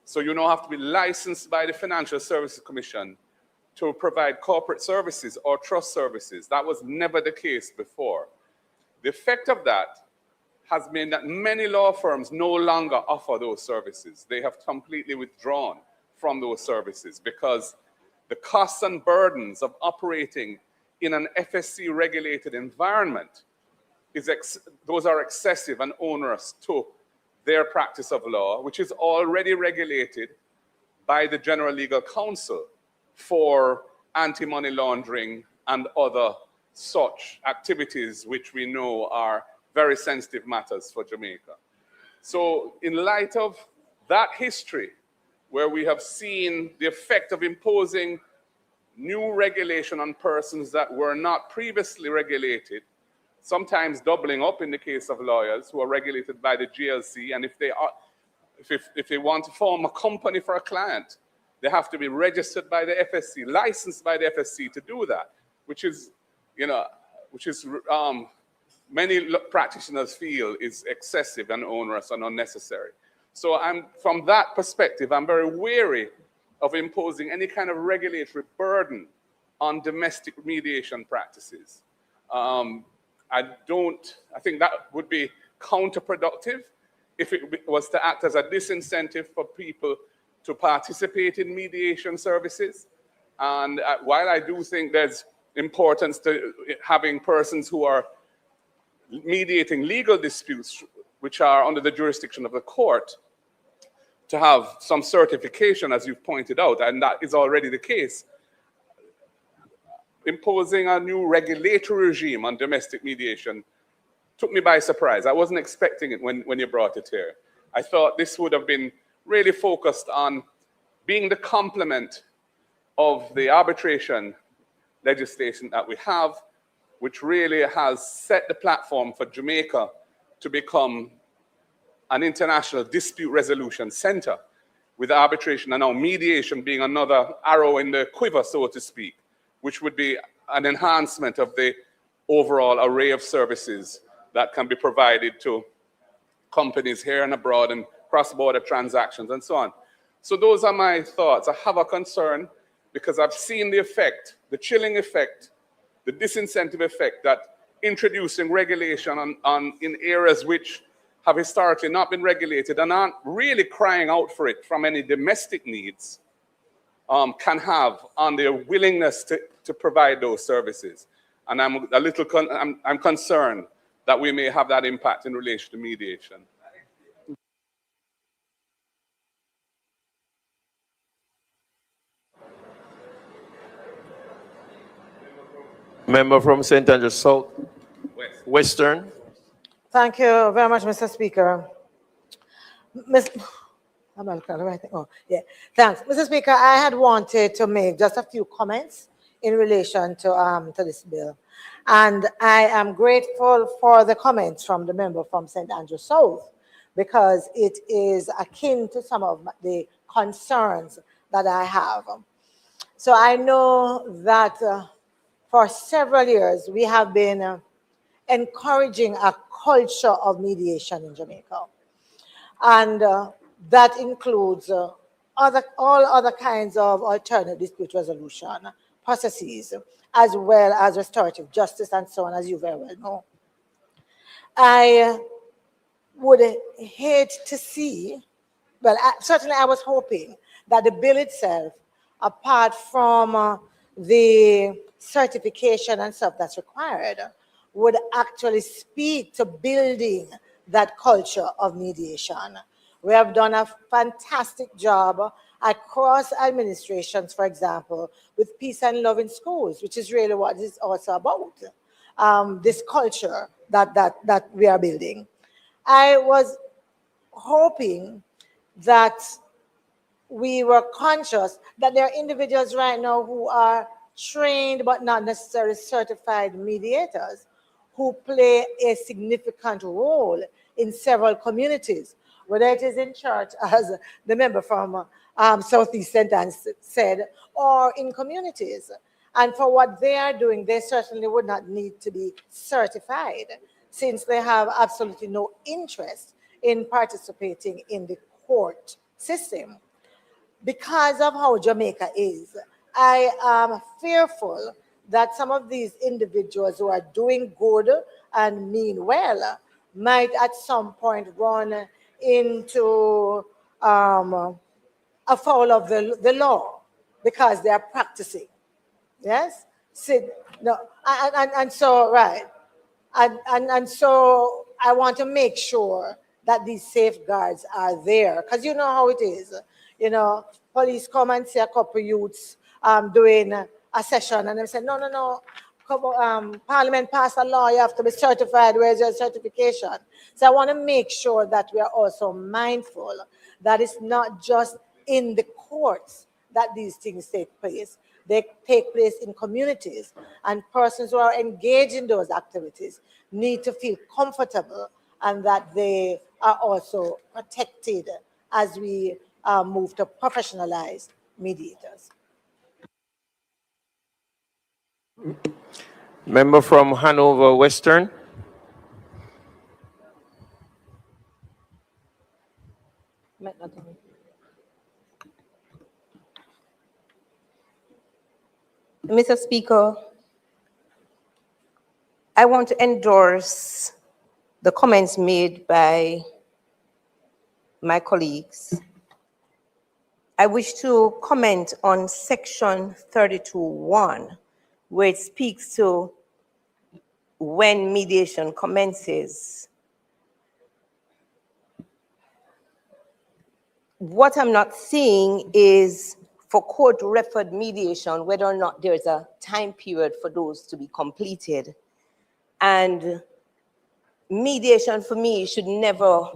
So you now have to be licensed by the Financial Services Commission to provide corporate services or trust services. That was never the case before. The effect of that has been that many law firms no longer offer those services. They have completely withdrawn from those services because the costs and burdens of operating in an FSC regulated environment those are excessive and onerous to their practice of law, which is already regulated by the General Legal Counsel for anti-money laundering and other such activities which we know are very sensitive matters for Jamaica. So in light of that history, where we have seen the effect of imposing new regulation on persons that were not previously regulated, sometimes doubling up in the case of lawyers who are regulated by the GLC, and if they want to form a company for a client, they have to be registered by the FSC, licensed by the FSC to do that, which is, you know, many practitioners feel is excessive and onerous and unnecessary. So from that perspective, I'm very wary of imposing any kind of regulatory burden on domestic mediation practices. I think that would be counterproductive if it was to act as a disincentive for people to participate in mediation services. And while I do think there's importance to having persons who are mediating legal disputes, which are under the jurisdiction of the court, to have some certification, as you've pointed out, and that is already the case, imposing a new regulatory regime on domestic mediation took me by surprise. I wasn't expecting it when you brought it here. I thought this would have been really focused on being the complement of the arbitration legislation that we have, which really has set the platform for Jamaica to become an international dispute resolution center, with arbitration and now mediation being another arrow in the quiver, so to speak, which would be an enhancement of the overall array of services that can be provided to companies here and abroad and cross-border transactions and so on. So those are my thoughts. I have a concern because I've seen the effect, the chilling effect, the disincentive effect that introducing regulation in areas which have historically not been regulated and aren't really crying out for it from any domestic needs can have on their willingness to provide those services. And I'm concerned that we may have that impact in relation to mediation. Member from St. Andrews South, Western. Thank you very much, Mr. Speaker. Thanks. Mr. Speaker, I had wanted to make just a few comments in relation to this bill. And I am grateful for the comments from the member from St. Andrews South, because it is akin to some of the concerns that I have. So I know that for several years, we have been encouraging a culture of mediation in Jamaica. And that includes all other kinds of alternative dispute resolution processes, as well as restorative justice and so on, as you very well know. I would hate to see, well, certainly I was hoping that the bill itself, apart from the certification and stuff that's required, would actually speak to building that culture of mediation. We have done a fantastic job across administrations, for example, with peace and love in schools, which is really what it's also about, this culture that we are building. I was hoping that we were conscious that there are individuals right now who are trained but not necessarily certified mediators who play a significant role in several communities, whether it is in church, as the member from Southeast St. Anne's said, or in communities. And for what they are doing, they certainly would not need to be certified, since they have absolutely no interest in participating in the court system. Because of how Jamaica is, I am fearful that some of these individuals who are doing good and mean well might at some point run into afoul of the law because they are practicing. Yes? No, and so, right. And so I want to make sure that these safeguards are there, because you know how it is. You know, police come and see a couple youths doing a session, and they say, no, no, no, Parliament passed a law, you have to be certified, where's your certification? So I want to make sure that we are also mindful that it's not just in the courts that these things take place. They take place in communities, and persons who are engaged in those activities need to feel comfortable and that they are also protected as we move to professionalized mediators. Member from Hanover Western. Mr. Speaker, I want to endorse the comments made by my colleagues. I wish to comment on section 32(1), where it speaks to when mediation commences. What I'm not seeing is for court-referred mediation, whether or not there's a time period for those to be completed. And mediation for me should never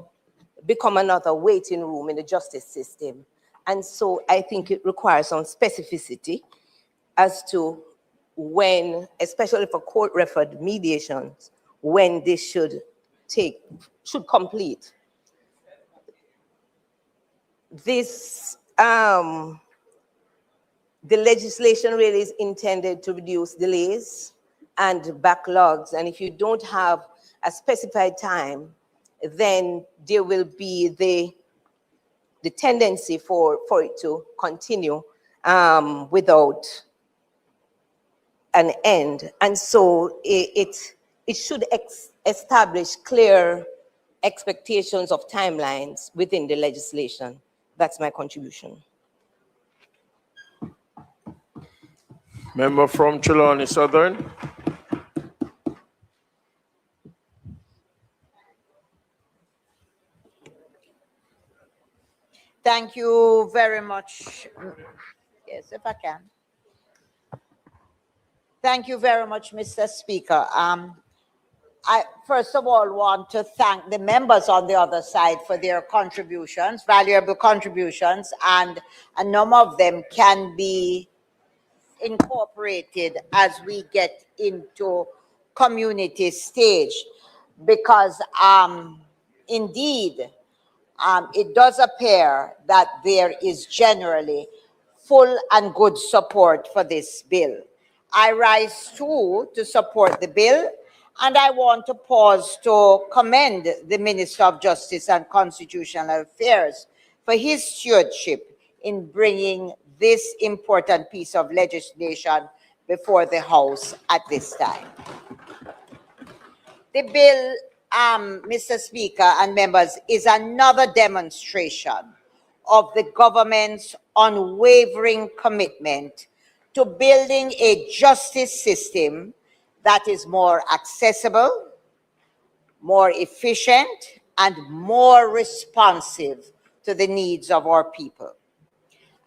become another waiting room in the justice system. And so I think it requires some specificity as to when, especially for court-referred mediations, when this should complete. This, the legislation really is intended to reduce delays and backlogs. And if you don't have a specified time, then there will be the tendency for it to continue without an end. And so it should establish clear expectations of timelines within the legislation. That's my contribution. Member from Trelawney Southern. Thank you very much. Yes, if I can. Thank you very much, Mr. Speaker. I first of all want to thank the members on the other side for their contributions, valuable contributions, and a number of them can be incorporated as we get into community stage, because indeed it does appear that there is generally full and good support for this bill. I rise too to support the bill, and I want to pause to commend the Minister of Justice and Constitutional Affairs for his stewardship in bringing this important piece of legislation before the House at this time. The bill, Mr. Speaker and members, is another demonstration of the government's unwavering commitment to building a justice system that is more accessible, more efficient, and more responsive to the needs of our people.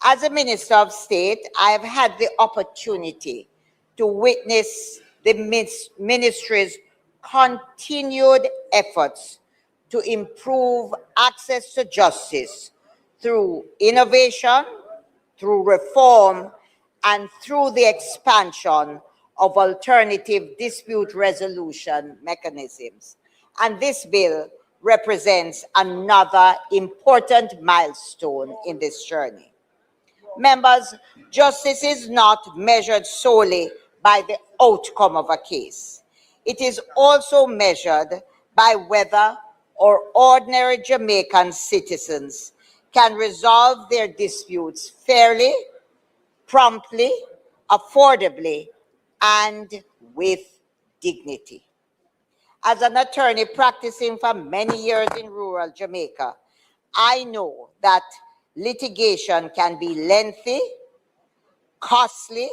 As a Minister of State, I have had the opportunity to witness the ministry's continued efforts to improve access to justice through innovation, through reform, and through the expansion of alternative dispute resolution mechanisms. And this bill represents another important milestone in this journey. Members, justice is not measured solely by the outcome of a case. It is also measured by whether or ordinary Jamaican citizens can resolve their disputes fairly, promptly, affordably, and with dignity. As an attorney practicing for many years in rural Jamaica, I know that litigation can be lengthy, costly,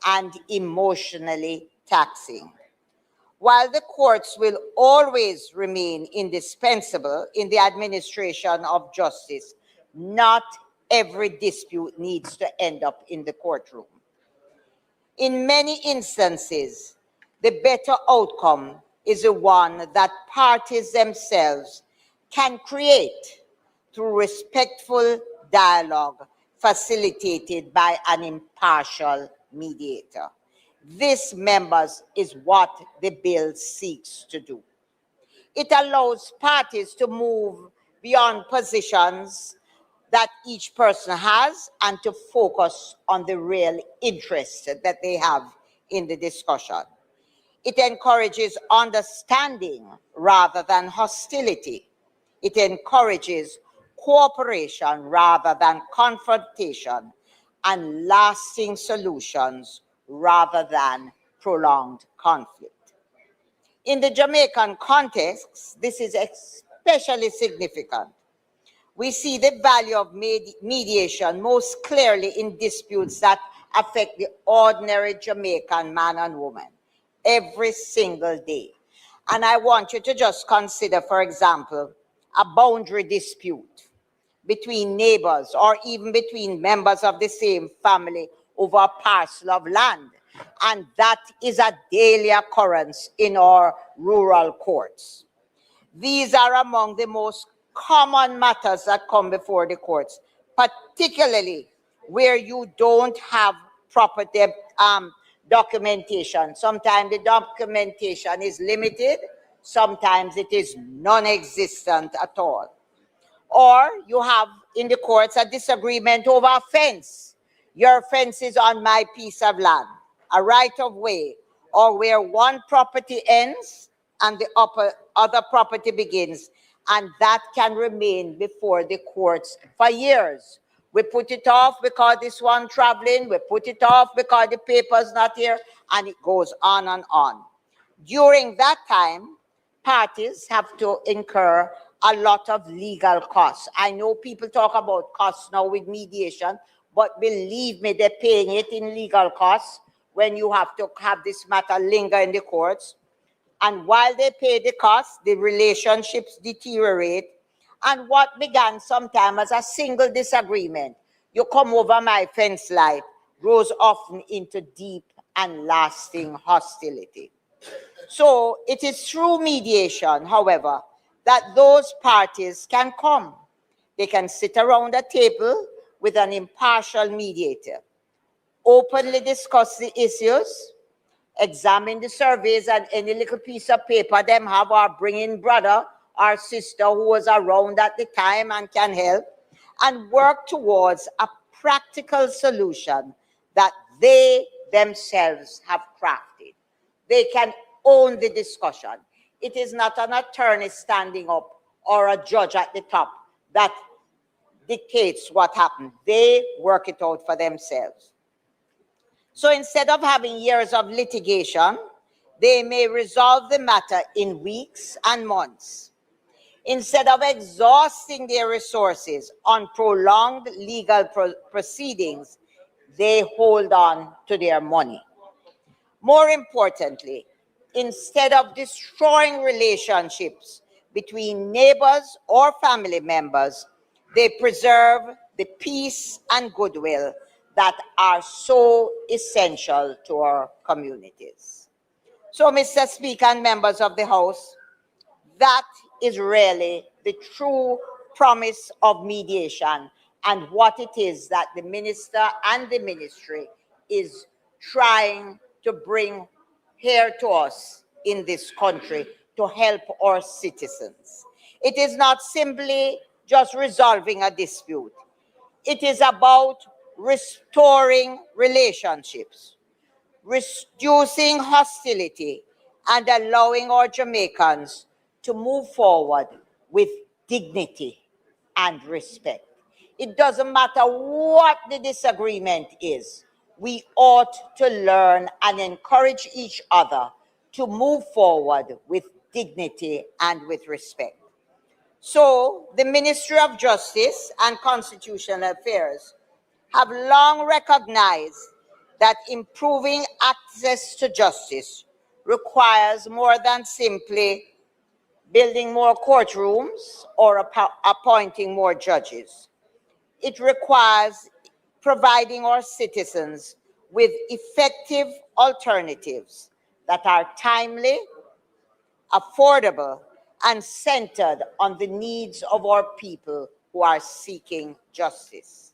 and emotionally taxing. While the courts will always remain indispensable in the administration of justice, not every dispute needs to end up in the courtroom. In many instances, the better outcome is the one that parties themselves can create through respectful dialogue facilitated by an impartial mediator. This, members, is what the bill seeks to do. It allows parties to move beyond positions that each person has and to focus on the real interest that they have in the discussion. It encourages understanding rather than hostility. It encourages cooperation rather than confrontation, and lasting solutions rather than prolonged conflict. In the Jamaican context, this is especially significant. We see the value of mediation most clearly in disputes that affect the ordinary Jamaican man and woman every single day. And I want you to just consider, for example, a boundary dispute between neighbors or even between members of the same family over a parcel of land. And that is a daily occurrence in our rural courts. These are among the most common matters that come before the courts, particularly where you don't have proper documentation. Sometimes the documentation is limited, sometimes it is non-existent at all. Or you have in the courts a disagreement over a fence. Your fence is on my piece of land, a right of way, or where one property ends and the other property begins, and that can remain before the courts for years. We put it off because this one traveling, we put it off because the paper's not here, and it goes on and on. During that time, parties have to incur a lot of legal costs. I know people talk about costs now with mediation, but believe me, they're paying it in legal costs when you have to have this matter linger in the courts. And while they pay the costs, the relationships deteriorate. And what began sometime as a single disagreement, you come over my fence line, grows often into deep and lasting hostility. So it is through mediation, however, that those parties can come. They can sit around a table with an impartial mediator, openly discuss the issues, examine the surveys and any little piece of paper them have, or bring in brother or sister who was around at the time and can help, and work towards a practical solution that they themselves have crafted. They can own the discussion. It is not an attorney standing up or a judge at the top that dictates what happened. They work it out for themselves. So instead of having years of litigation, they may resolve the matter in weeks and months. Instead of exhausting their resources on prolonged legal proceedings, they hold on to their money. More importantly, instead of destroying relationships between neighbors or family members, they preserve the peace and goodwill that are so essential to our communities. So, Mr. Speaker and members of the House, that is really the true promise of mediation and what it is that the minister and the ministry is trying to bring here to us in this country to help our citizens. It is not simply just resolving a dispute. It is about restoring relationships, reducing hostility, and allowing our Jamaicans to move forward with dignity and respect. It doesn't matter what the disagreement is. We ought to learn and encourage each other to move forward with dignity and with respect. So, the Ministry of Justice and Constitutional Affairs have long recognized that improving access to justice requires more than simply building more courtrooms or appointing more judges. It requires providing our citizens with effective alternatives that are timely, affordable, and centered on the needs of our people who are seeking justice.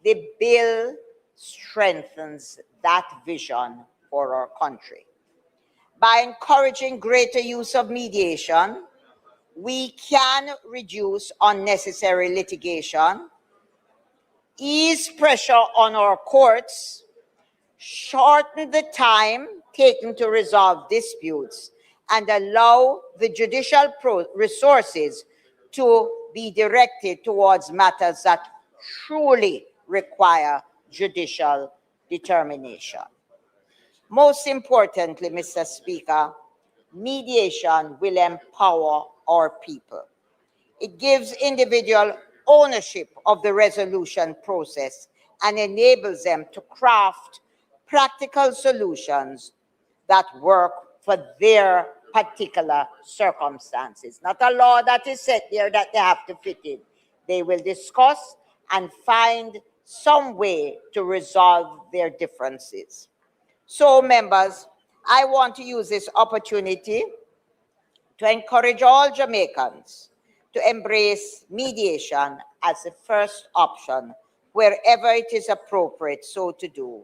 The bill strengthens that vision for our country. By encouraging greater use of mediation, we can reduce unnecessary litigation, ease pressure on our courts, shorten the time taken to resolve disputes, and allow the judicial resources to be directed towards matters that truly require judicial determination. Most importantly, Mr. Speaker, mediation will empower our people. It gives individual ownership of the resolution process and enables them to craft practical solutions that work for their particular circumstances. Not a law that is set there that they have to fit in. They will discuss and find some way to resolve their differences. So, members, I want to use this opportunity to encourage all Jamaicans to embrace mediation as the first option wherever it is appropriate so to do,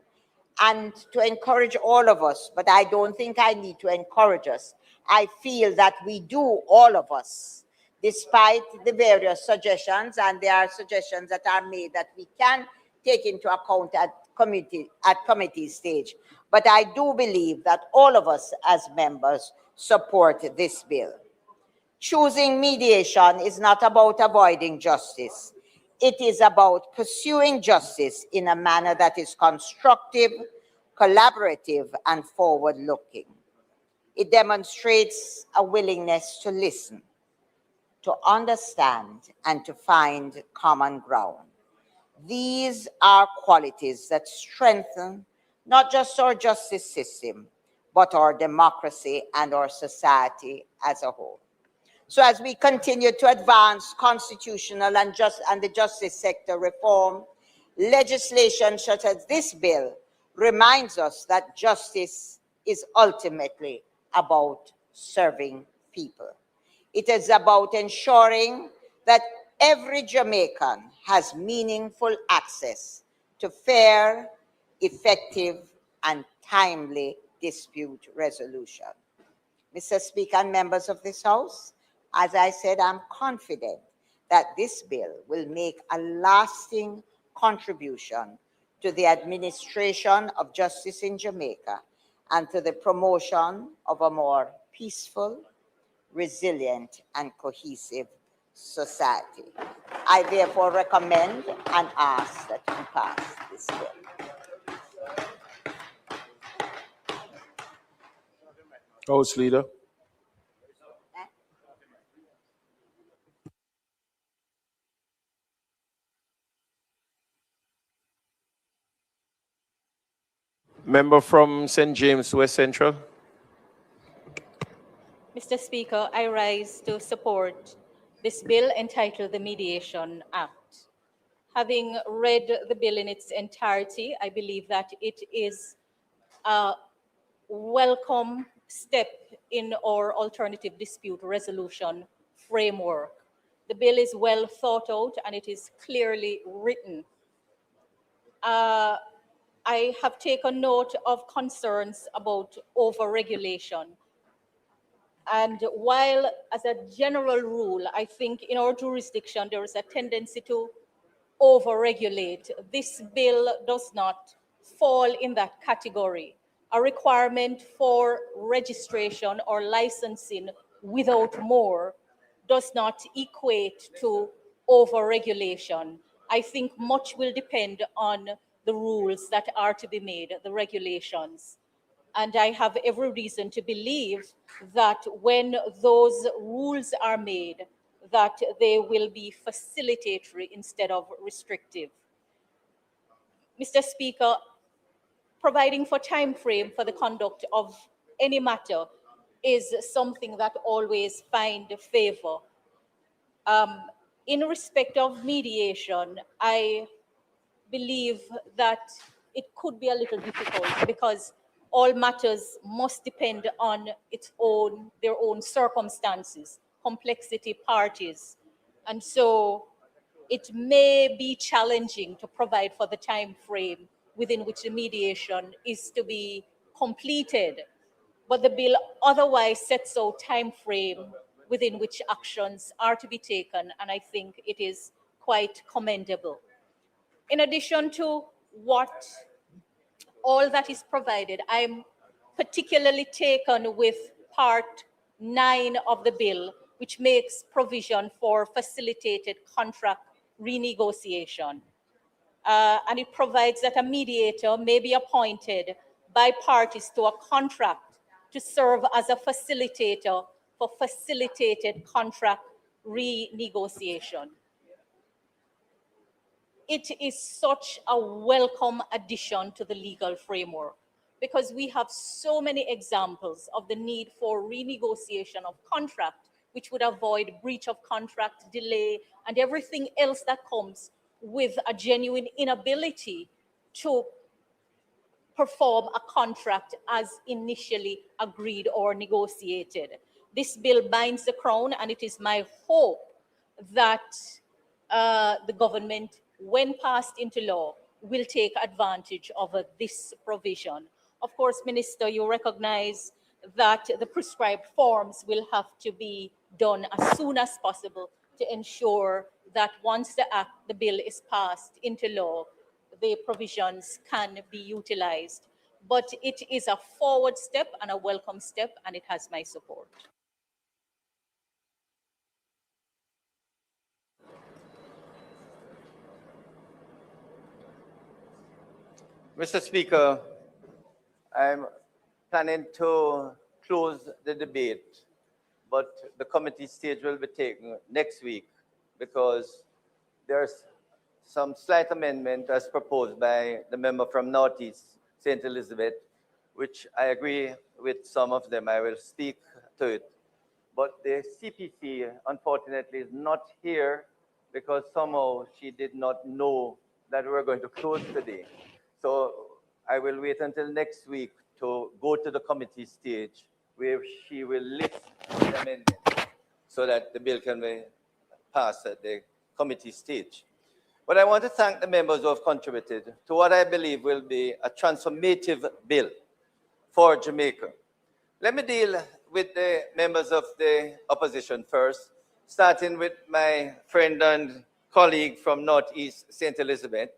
and to encourage all of us, but I don't think I need to encourage us. I feel that we do, all of us, despite the various suggestions, and there are suggestions that are made that we can take into account at committee stage. But I do believe that all of us as members support this bill. Choosing mediation is not about avoiding justice. It is about pursuing justice in a manner that is constructive, collaborative, and forward-looking. It demonstrates a willingness to listen, to understand, and to find common ground. These are qualities that strengthen not just our justice system, but our democracy and our society as a whole. So as we continue to advance constitutional and the justice sector reform, legislation such as this bill reminds us that justice is ultimately about serving people. It is about ensuring that every Jamaican has meaningful access to fair, effective, and timely dispute resolution. Mr. Speaker and members of this House, as I said, I'm confident that this bill will make a lasting contribution to the administration of justice in Jamaica and to the promotion of a more peaceful, resilient, and cohesive society. I therefore recommend and ask that we pass this bill. House Leader. Member from St. James, West Central. Mr. Speaker, I rise to support this bill entitled the Mediation Act. Having read the bill in its entirety, I believe that it is a welcome step in our alternative dispute resolution framework. The bill is well thought out and it is clearly written. I have taken note of concerns about overregulation. And while, as a general rule, I think in our jurisdiction there is a tendency to overregulate, this bill does not fall in that category. A requirement for registration or licensing without more does not equate to overregulation. I think much will depend on the rules that are to be made, the regulations. And I have every reason to believe that when those rules are made, that they will be facilitatory instead of restrictive. Mr. Speaker, providing for time frame for the conduct of any matter is something that always finds favor. In respect of mediation, I believe that it could be a little difficult because all matters must depend on their own circumstances, complexity, parties. And so it may be challenging to provide for the time frame within which the mediation is to be completed. But the bill otherwise sets out time frame within which actions are to be taken, and I think it is quite commendable. In addition to what all that is provided, I'm particularly taken with Part 9 of the bill, which makes provision for facilitated contract renegotiation. And it provides that a mediator may be appointed by parties to a contract to serve as a facilitator for facilitated contract renegotiation. It is such a welcome addition to the legal framework because we have so many examples of the need for renegotiation of contract, which would avoid breach of contract, delay, and everything else that comes with a genuine inability to perform a contract as initially agreed or negotiated. This bill binds the crown, and it is my hope that the government, when passed into law, will take advantage of this provision. Of course, Minister, you recognize that the prescribed forms will have to be done as soon as possible to ensure that once the bill is passed into law, the provisions can be utilized. But it is a forward step and a welcome step, and it has my support. Mr. Speaker, I'm planning to close the debate, but the committee stage will be taken next week because there's some slight amendment as proposed by the member from Northeast St. Elizabeth, which I agree with some of them. I will speak to it. But the CPC, unfortunately, is not here because somehow she did not know that we were going to close today. So I will wait until next week to go to the committee stage where she will list the amendment so that the bill can be passed at the committee stage. But I want to thank the members who have contributed to what I believe will be a transformative bill for Jamaica. Let me deal with the members of the opposition first, starting with my friend and colleague from Northeast St. Elizabeth.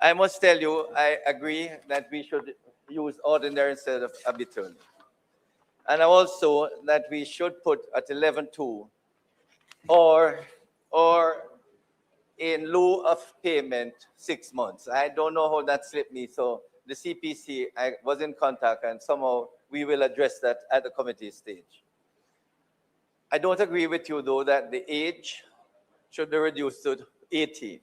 I must tell you, I agree that we should use ordinary instead of arbitrary. And also that we should put at 11.2 or in lieu of payment 6 months. I don't know how that slipped me. So the CPC, I was in contact and somehow we will address that at the committee stage. I don't agree with you though that the age should be reduced to 18.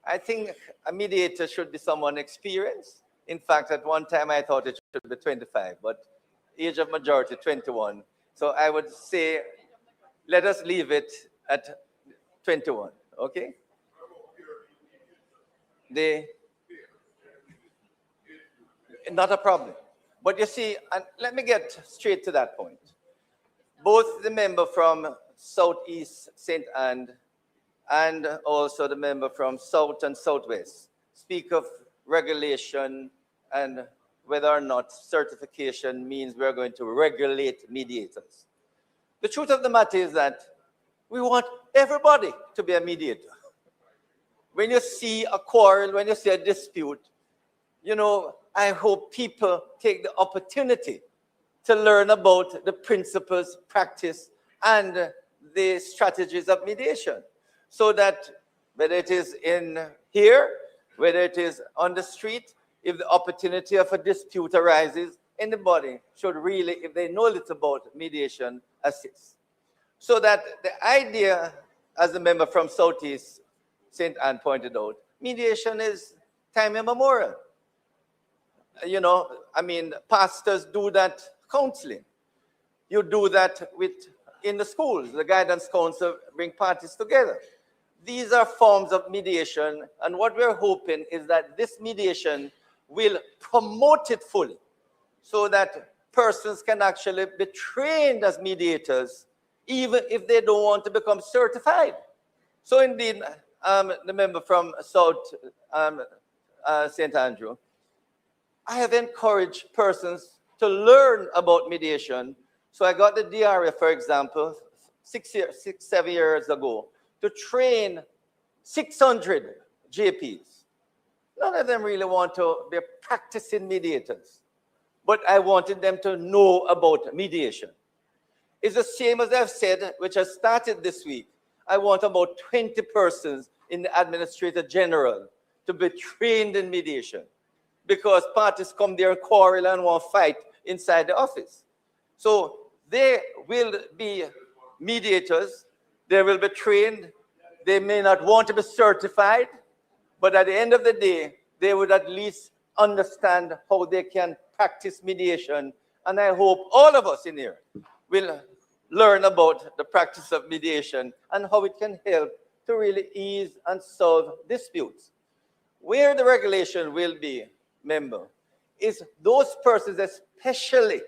I think a mediator should be someone experienced. In fact, at one time I thought it should be 25, but age of majority 21. So I would say, let us leave it at 21, okay? Not a problem. But you see, and let me get straight to that point. Both the member from Southeast St. Anne, and also the member from South and Southwest speak of regulation and whether or not certification means we're going to regulate mediators. The truth of the matter is that we want everybody to be a mediator. When you see a quarrel, when you see a dispute, you know, I hope people take the opportunity to learn about the principles, practice, and the strategies of mediation, so that whether it is in here, whether it is on the street, if the opportunity of a dispute arises, anybody should really, if they know little about mediation, assist. So that the idea, as the member from Southeast St. Anne pointed out, mediation is time immemorial. You know, I mean, pastors do that counseling. You do that in the schools. The guidance council bring parties together. These are forms of mediation, and what we're hoping is that this mediation will promote it fully, so that persons can actually be trained as mediators, even if they don't want to become certified. So indeed, the member from South St. Andrew, I have encouraged persons to learn about mediation. So I got the DRF, for example, 7 years ago, to train 600 JPs. None of them really want to be practicing mediators, but I wanted them to know about mediation. It's the same as I've said, which has started this week. I want about 20 persons in the Administrator General to be trained in mediation, because parties come there and quarrel and want to fight inside the office. So they will be mediators, they will be trained, they may not want to be certified, but at the end of the day, they would at least understand how they can practice mediation. And I hope all of us in here will learn about the practice of mediation and how it can help to really ease and solve disputes. Where the regulation will be, member, is those persons especially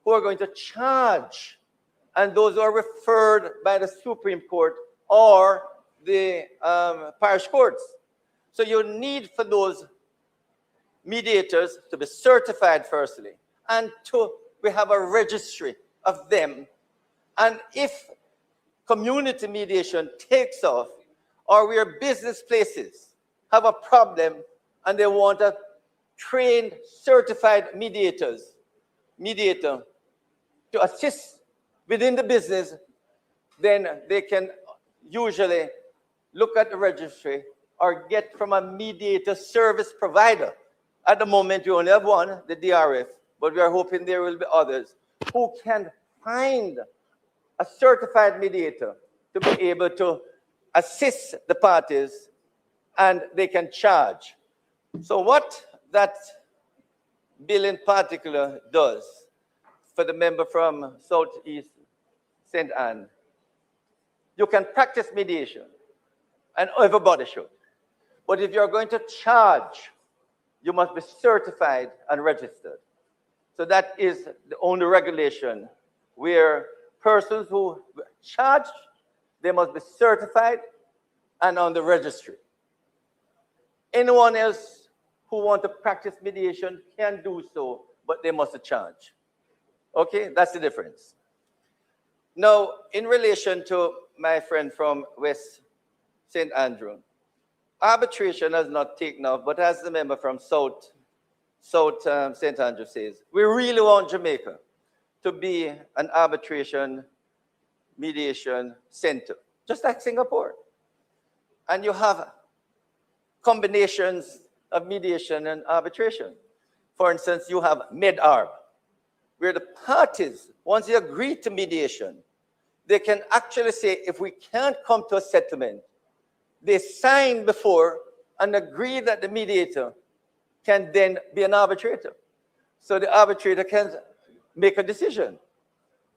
who are going to charge, and those who are referred by the Supreme Court or the parish courts. So you need for those mediators to be certified firstly, and we have a registry of them. And if community mediation takes off, or where business places have a problem and they want a trained, certified mediator to assist within the business, then they can usually look at the registry or get from a mediator service provider. At the moment, you only have one, the DRF, but we are hoping there will be others who can find a certified mediator to be able to assist the parties, and they can charge. So what that bill in particular does for the member from Southeast St. Anne, you can practice mediation, and everybody should. But if you're going to charge, you must be certified and registered. So that is the only regulation where persons who charge, they must be certified and on the registry. Anyone else who wants to practice mediation can do so, but they must charge. Okay, that's the difference. Now, in relation to my friend from West St. Andrew, arbitration has not taken off, but as the member from South St. Andrew says, we really want Jamaica to be an arbitration mediation center, just like Singapore. And you have combinations of mediation and arbitration. For instance, you have MedArb, where the parties, once they agree to mediation, they can actually say, if we can't come to a settlement, they sign before and agree that the mediator can then be an arbitrator. So the arbitrator can make a decision.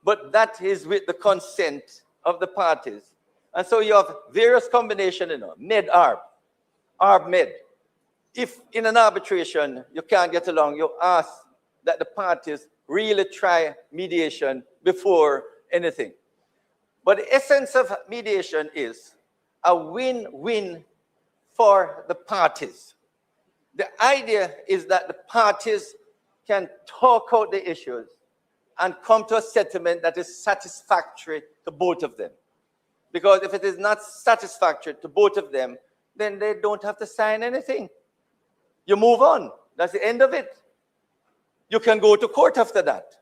But that is with the consent of the parties. And so you have various combinations, MedArb, ArbMed. If in an arbitration you can't get along, you ask that the parties really try mediation before anything. But the essence of mediation is a win-win for the parties. The idea is that the parties can talk out the issues and come to a settlement that is satisfactory to both of them. Because if it is not satisfactory to both of them, then they don't have to sign anything. You move on. That's the end of it. You can go to court after that.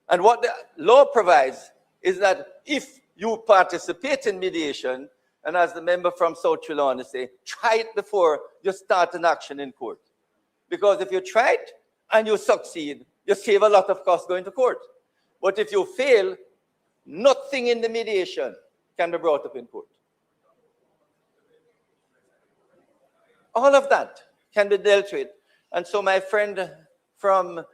And what the law provides is that if you participate in mediation, and as the member from South Carolina say, try it before you start an action in court. Because if you try it and you succeed, you save a lot of costs going to court. But if you fail, nothing in the mediation can be brought up in court. All of that can be dealt with. And so my friend from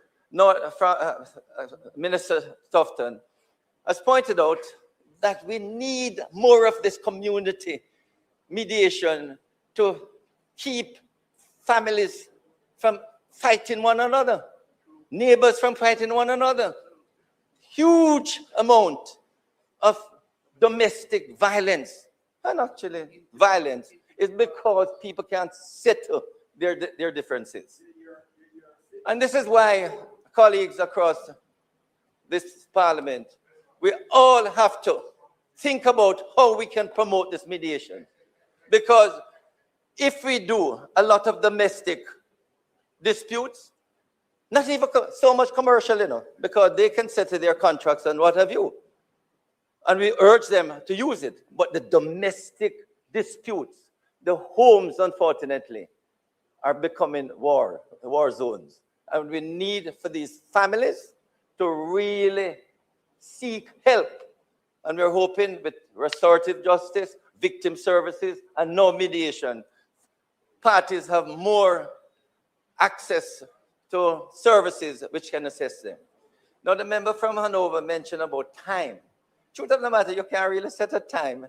Minister Tufton has pointed out that we need more of this community mediation to keep families from fighting one another, neighbors from fighting one another. Huge amount of domestic violence, and actually violence, is because people can't settle their differences. And this is why, colleagues across this parliament, we all have to think about how we can promote this mediation. Because if we do a lot of domestic disputes, not even so much commercial, because they can settle their contracts and what have you. And we urge them to use it. But the domestic disputes, the homes, unfortunately, are becoming war zones. And we need for these families to really seek help. And we're hoping with restorative justice, victim services, and no mediation, parties have more access to services which can assist them. Now, the member from Hanover mentioned about time. Truth of the matter, you can't really set a time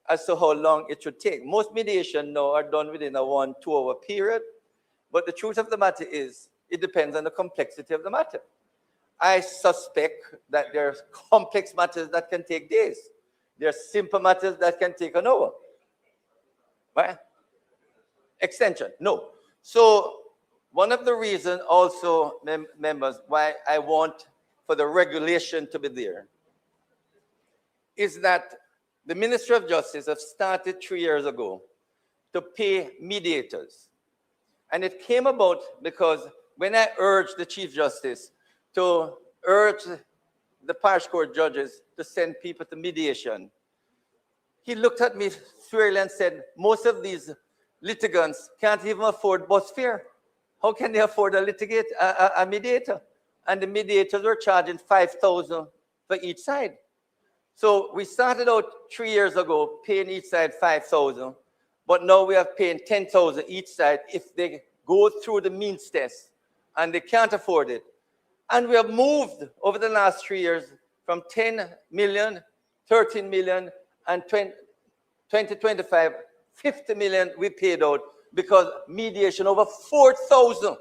as to how long it should take. Most mediation now are done within a 1-2 hour period. But the truth of the matter is, it depends on the complexity of the matter. I suspect that there are complex matters that can take days. There are simple matters that can take an hour. Right? Extension, no. So one of the reasons also, members, why I want for the regulation to be there is that the Ministry of Justice have started 3 years ago to pay mediators. And it came about because when I urged the Chief Justice to urge the parish court judges to send people to mediation, he looked at me squarely and said, most of these litigants can't even afford bus fare. How can they afford a mediator? And the mediators were charging $5,000 for each side. So we started out 3 years ago paying each side $5,000, but now we are paying $10,000 each side if they go through the means test and they can't afford it. And we have moved over the last 3 years from 10 million, 13 million, and 2025, 50 million we paid out because mediation, over 4,000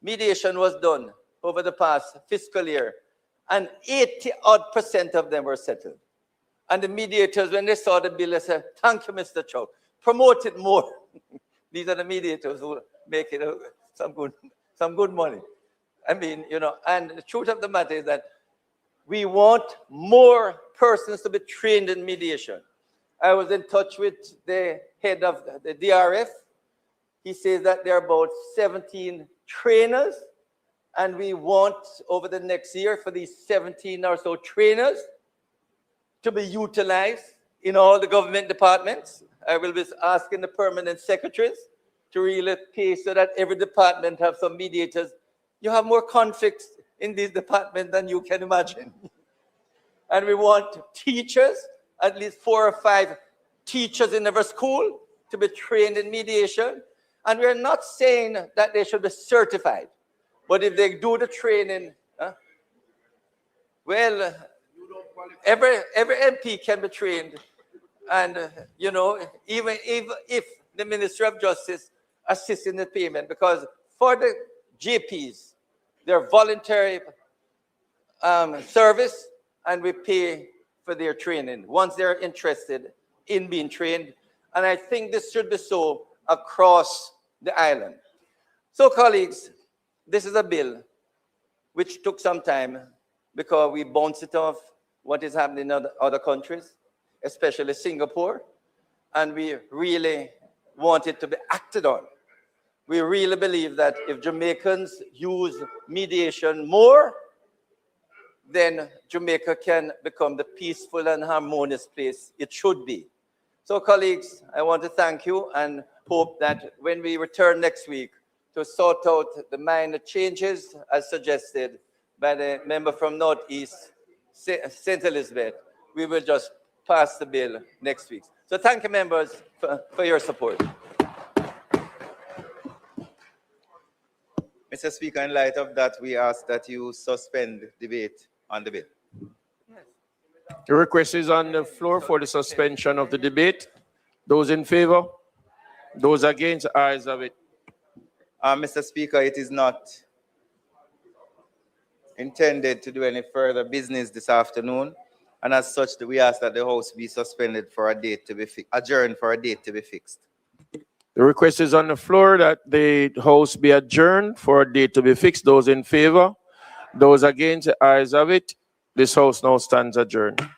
mediation was done over the past fiscal year, and 80% of them were settled. And the mediators, when they saw the bill, they said, thank you, Mr. Chow, promote it more. These are the mediators who make it some good money. I mean, and the truth of the matter is that we want more persons to be trained in mediation. I was in touch with the head of the DRF. He says that there are about 17 trainers, and we want over the next year for these 17 or so trainers to be utilized in all the government departments. I will be asking the permanent secretaries to really pay so that every department have some mediators. You have more conflicts in these departments than you can imagine. And we want teachers, at least 4 or 5 teachers in every school to be trained in mediation. And we're not saying that they should be certified, but if they do the training, well, every MP can be trained. And, even if the Ministry of Justice assists in the payment, because for the JPs, they're voluntary service, and we pay for their training, once they're interested in being trained. And I think this should be so across the island. So, colleagues, this is a bill which took some time because we bounced it off what is happening in other countries, especially Singapore, and we really want it to be acted on. We really believe that if Jamaicans use mediation more, then Jamaica can become the peaceful and harmonious place it should be. So, colleagues, I want to thank you and hope that when we return next week to sort out the minor changes as suggested by the member from Northeast, St. Elizabeth, we will just pass the bill next week. So thank you, members, for your support. Mr. Speaker, in light of that, we ask that you suspend debate on the bill. The request is on the floor for the suspension of the debate. Those in favor? Those against? Ayes have it. Mr. Speaker, it is not intended to do any further business this afternoon, and as such, we ask that the House be suspended for a date to be adjourned for a date to be fixed. The request is on the floor that the House be adjourned for a date to be fixed. Those in favor? Those against? Ayes have it. This House now stands adjourned.